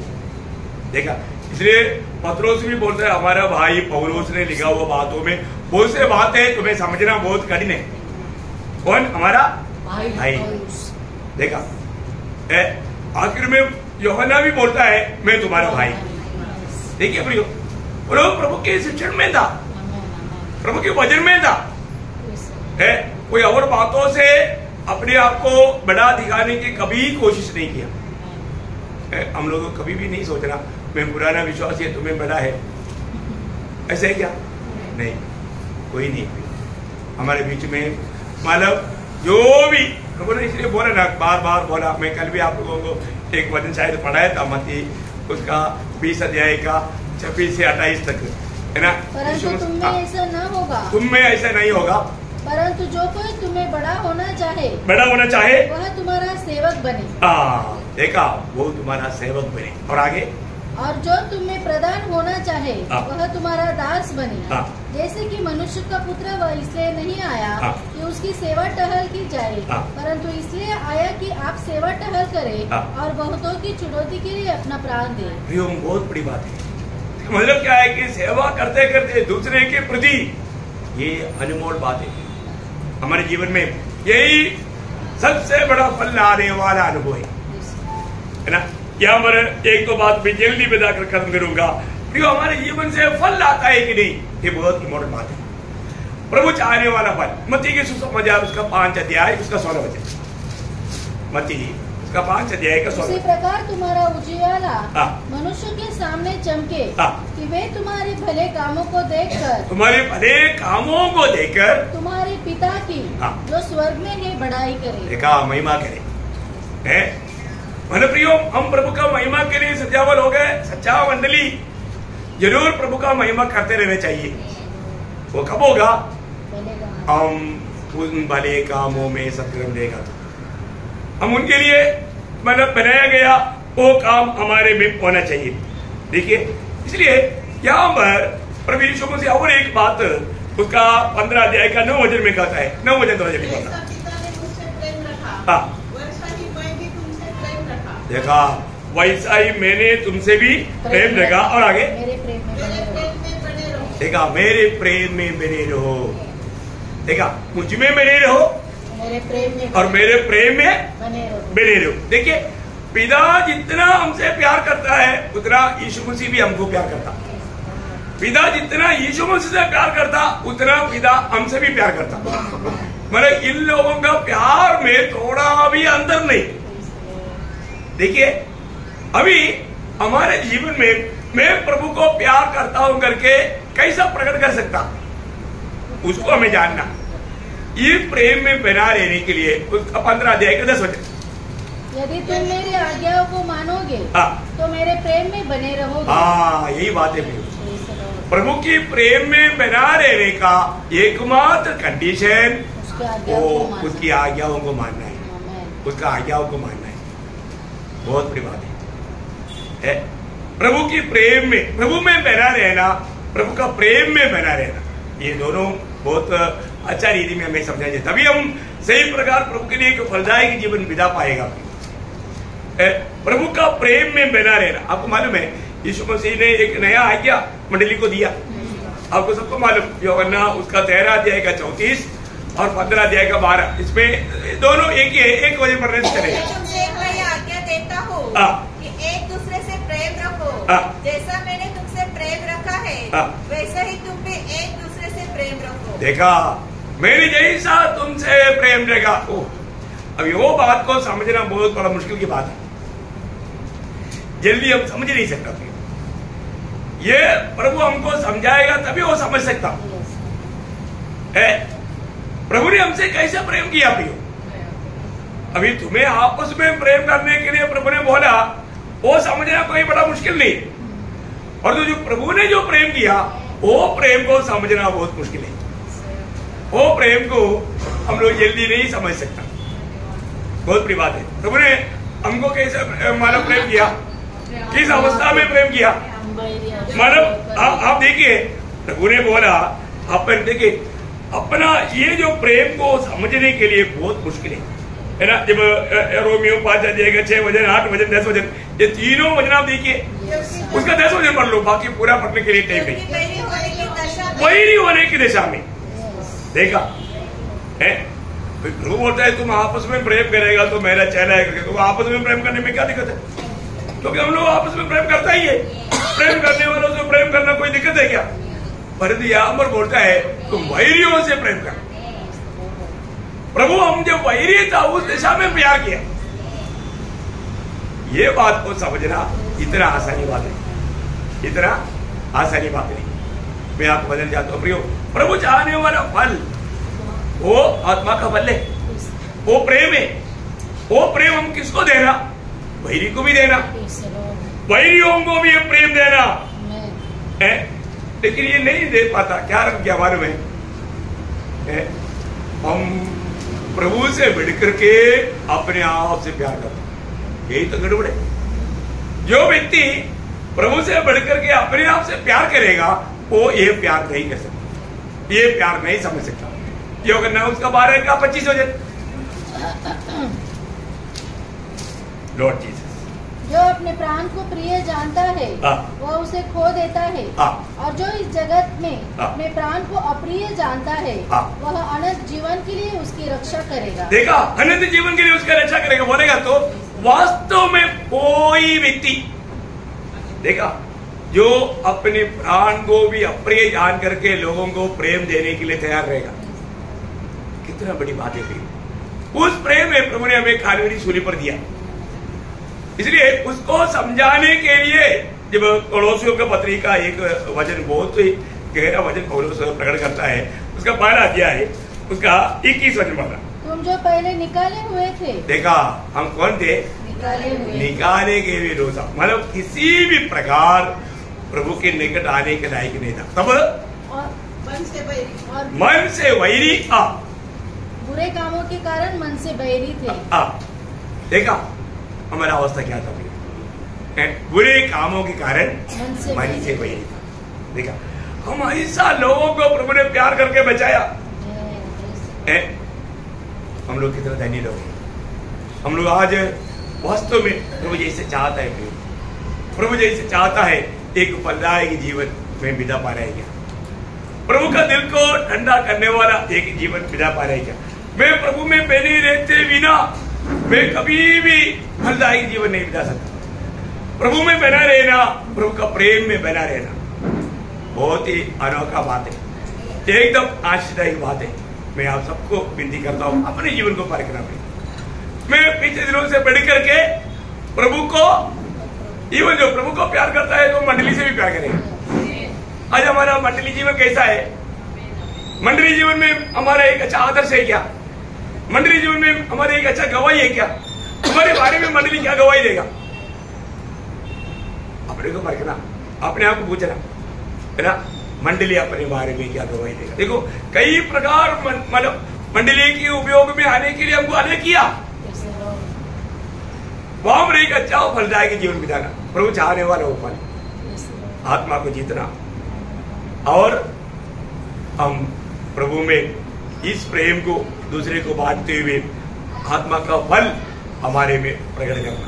देखा, इसलिए पत्रोस भी बोलते हैं हमारा भाई पौलुस ने लिखा हुआ बातों में बहुत से बातें तुम्हें समझना बहुत कठिन है। कौन? हमारा भाई। देखा, आखिर में यूहन्ना भी बोलता है मैं तुम्हारा भाई। देखिए प्रभु के शिक्षण में था, प्रभु के वचन में था, है कोई और बातों से अपने आप को बड़ा दिखाने की कभी कोशिश नहीं किया। हम लोगों को कभी भी नहीं सोचना मैं पुराना विश्वास है तुम्हें बड़ा है, ऐसे क्या? नहीं, कोई नहीं हमारे बीच में। मतलब जो भी प्रभु ने इसलिए बोला ना, बार बार बोला, मैं कल भी आप लोगों को एक वचन शायद पढ़ाया था मत्ती उसका 20 अध्याय का 26 से 28 तक, है ना। परंतु तुम में ऐसा न होगा, तुम में ऐसा नहीं होगा, परंतु जो कोई तुम्हें बड़ा होना चाहे वह तुम्हारा सेवक बने। देखा, वो तुम्हारा सेवक बने। और आगे, और जो तुम्हें प्रधान होना चाहे वह तुम्हारा दास बने। जैसे कि मनुष्य का पुत्र वह इसलिए नहीं आया कि उसकी सेवा टहल की जाए, परंतु इसलिए आया कि आप सेवा टहल करें और बहुतों की चुनौती के लिए अपना प्राण दे। बहुत बड़ी बात है। मतलब क्या है कि सेवा करते करते दूसरे के प्रति, ये अनमोल बात है। हमारे जीवन में यही सबसे बड़ा फल आने वाला अनुभव है ना। यहाँ पर एक तो बात मैं जल्दी बता कर खत्म करूंगा, हमारे जीवन से फल आता है कि नहीं, ये बहुत इम्पोर्टेंट बात है। प्रभु चाहने वाला फल, मत्ती के सुसमाचार उसका 5 अध्याय उसका 16 वचन, मत्ती उसका 5 अध्याय का 16। उसी प्रकार तुम्हारा उजियाला मनुष्य के सामने चमके कि वे तुम्हारे भले कामों को देखकर तुम्हारे पिता की जो स्वर्ग में है बड़ाई करे। देखा, महिमा करे है। मन प्रियो, हम प्रभु का महिमा के लिए सजावल हो गए। सच्चा मंडली जरूर प्रभु का महिमा करते रहना चाहिए। वो कब होगा? हम उन भले कामों में सत्कर्म देगा, हम उनके लिए मतलब बनाया गया वो काम हमारे में होना चाहिए। देखिए, इसलिए यहाँ पर प्रभु यीशु मसीह और एक बात उसका 15 अध्याय का 9 वचन में कहता है। 9 वचन तो जल्दी पढ़ना। देखा, वैसा ही मैंने तुमसे भी प्रेम रखा। और आगे, देखा, मेरे प्रेम में बने रहो। देखा, मुझ में बने रहो और मेरे प्रेम में बने रहो। देखिए, पिता जितना हमसे प्यार करता है उतना यीशु मसीह भी हमको प्यार करता। पिता जितना यीशु मसीह से प्यार करता उतना पिता हमसे भी प्यार करता। मतलब इन लोगों का प्यार में थोड़ा भी अंतर नहीं। देखिए, अभी हमारे जीवन में मैं प्रभु को प्यार करता हूं करके कैसा प्रकट कर सकता, उसको हमें जानना। ये प्रेम में बना रहने के लिए उसका 15 अध्याय का 10 वचन, यदि तुम मेरी आज्ञाओं को मानोगे तो मेरे प्रेम में बने रहोगे। यही बात है। प्रभु की प्रेम में बना रहने का एकमात्र कंडीशन उसकी आज्ञाओं को मानना है। उसका आज्ञाओं को मानना है, बहुत बड़ी बात है। प्रभु की प्रेम में, प्रभु में बना रहना, प्रभु का प्रेम में बना रहना, ये दोनों बहुत अच्छा रीति में हमें समझा जाए, तभी हम सही प्रकार प्रभु के लिए एक फलदायक जीवन बिता पाएगा। प्रभु का प्रेम में बना रहना। आपको मालूम है यीशु मसीह ने एक नया आज्ञा मंडली को दिया। आपको सबको मालूम, यूहन्ना उसका 13 अध्याय का 34 और 15 अध्याय का 12, इसमें दोनों एक ही है। एक वजह पर करेगा, आज्ञा देता हूँ कि एक दूसरे से प्रेम रखो। जैसा मैंने तुमसे प्रेम रखा है वैसा ही तुम भी एक दूसरे से प्रेम रखो। देखा, मैंने जैसा तुमसे प्रेम रखा। अभी वो बात को समझना बहुत बड़ा मुश्किल की बात है, जल्दी हम समझ नहीं सकता। ये प्रभु हमको समझाएगा तभी वो समझ सकता है। प्रभु ने हमसे कैसे प्रेम किया प्रियो? अभी तुम्हें आपस में प्रेम करने के लिए प्रभु ने बोला, वो समझना कोई बड़ा मुश्किल नहीं। और तो जो प्रभु ने जो प्रेम किया वो प्रेम को समझना बहुत मुश्किल है। वो प्रेम को हम लोग जल्दी नहीं समझ सकता, बहुत बड़ी बात है। प्रभु ने हमको कैसे मानव प्रेम किया, किस अवस्था में प्रेम किया। मानव आप देखिए, प्रभु ने बोला, अपन देखिए अपना ये जो प्रेम को समझने के लिए बहुत मुश्किल है ना। जब रोमियो 5 अध्याय 6 वचन, 8 वचन, 10 वचन, ये तीनों वचन आप देखिए, उसका 10 वचन पढ़ लो, बाकी पूरा पढ़ने के लिए टाइम नहीं। वही होने की दशा में देखा है। प्रभु बोलता है तुम आपस में प्रेम करेगा तो मेरा चेला है। तुम आपस में प्रेम करने में क्या दिक्कत है? क्योंकि हम लोग आपस में प्रेम करता ही है। प्रेम करने वालों से प्रेम करना कोई दिक्कत है क्या? परंतु यहाँ पर बोलता है तुम वैरियों से प्रेम कर। प्रभु हम जब वैरी था उस दिशा में प्यार किया। ये बात को समझना इतना आसानी बात है, इतना आसानी बात नहीं। मैं आपको बदल जाता हूँ प्रियो, प्रभु चाहने वाला फल वो आत्मा का फल है, वो प्रेम है। वो प्रेम हम किसको देना? वैरी को भी देना, वैरियों को भी प्रेम देना है। लेकिन ये नहीं दे पाता, क्या मालूम है? हम प्रभु से बढ़ करके अपने आप से प्यार करते, यही तो गड़बड़ है। जो व्यक्ति प्रभु से बढ़ करके अपने आप से प्यार करेगा वो ये प्यार नहीं कर सकता, ये प्यार नहीं समझ सकता। ये अगर ना उसका 12 का 25 हो जाए। लॉर्ड जीसस जो अपने प्राण को प्रिय जानता है वह उसे खो देता है, और जो इस जगत में अपने प्राण को अप्रिय जानता है वह अनंत जीवन के लिए उसकी रक्षा करेगा। देखा, अनंत जीवन के लिए उसका रक्षा करेगा बोलेगा तो वास्तव में कोई व्यक्ति देखा जो अपने प्राण को भी अप्रिय जान करके लोगों को प्रेम देने के लिए तैयार रहेगा, कितना बड़ी बात है। उस प्रेम में प्रभु ने हमें कालवरी सूली पर दिया, इसलिए उसको समझाने के लिए जब कोलोसियों का पत्री का एक वचन, बहुत ही गहरा वचन पौलुस प्रकट करता है, उसका पहला अध्याय है, उसका 21 वचन वाला, तुम जो पहले निकाले हुए थे। देखा, हम कौन थे? निकाले के भी रोजा, मतलब किसी भी प्रकार प्रभु के निकट आने के लायक नहीं था। तब मन से वैरी, बुरे कामों के कारण मन से बैरी थे। देखा हमारा अवस्था क्या था? बुरे कामों के कारण मन से बैरी था। देखा, हम ऐसा लोगों को प्रभु ने प्यार करके बचाया। हम लोग कितना धनी लोग हैं। हम लोग आज वास्तव में प्रभु जैसे चाहता है, प्रभु जैसे चाहता है एक फलदायक जीवन में बिता पा रहे क्या? प्रभु का दिल को ठंडा करने वाला एक जीवन बिता पा रहे क्या? मैं प्रभु में बने रहते बिना मैं कभी भी फलदायक जीवन नहीं बिता सकता। प्रभु में बना रहना, प्रभु का प्रेम में बना रहना बहुत ही अनोखा बात है, एकदम आश्चर्यदायक बात है। मैं आप सबको विनती करता हूँ अपने जीवन को परखना पड़ेगा। मैं पिछले दिनों से बढ़ करके प्रभु को, इवन जो प्रभु को प्यार करता है तो मंडली से भी प्यार करेगा। आज हमारा मंडली जीवन कैसा है? मंडली जीवन में हमारा एक अच्छा आदर्श है क्या? मंडली जीवन में हमारे एक अच्छा गवाही है क्या? तुम्हारे बारे में मंडली क्या गवाही देगा? अपने को परखना, अपने आप को पूछना है ना, मंडली अपने बारे में क्या गवाही देगा। देखो कई प्रकार मतलब मंडली के उपयोग में आने के लिए हमको अनेक किया, वहां पर एक अच्छा फलदायक जीवन बिताना, प्रभु चाहने वाला वो फल, आत्मा को जीतना, और हम प्रभु में इस प्रेम को दूसरे को बांटते हुए आत्मा का फल हमारे में प्रकट करना।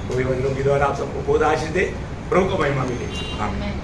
तो वचनों के द्वारा आप सबको बहुत आशीष दे, प्रभु को महिमा मिले। आमीन।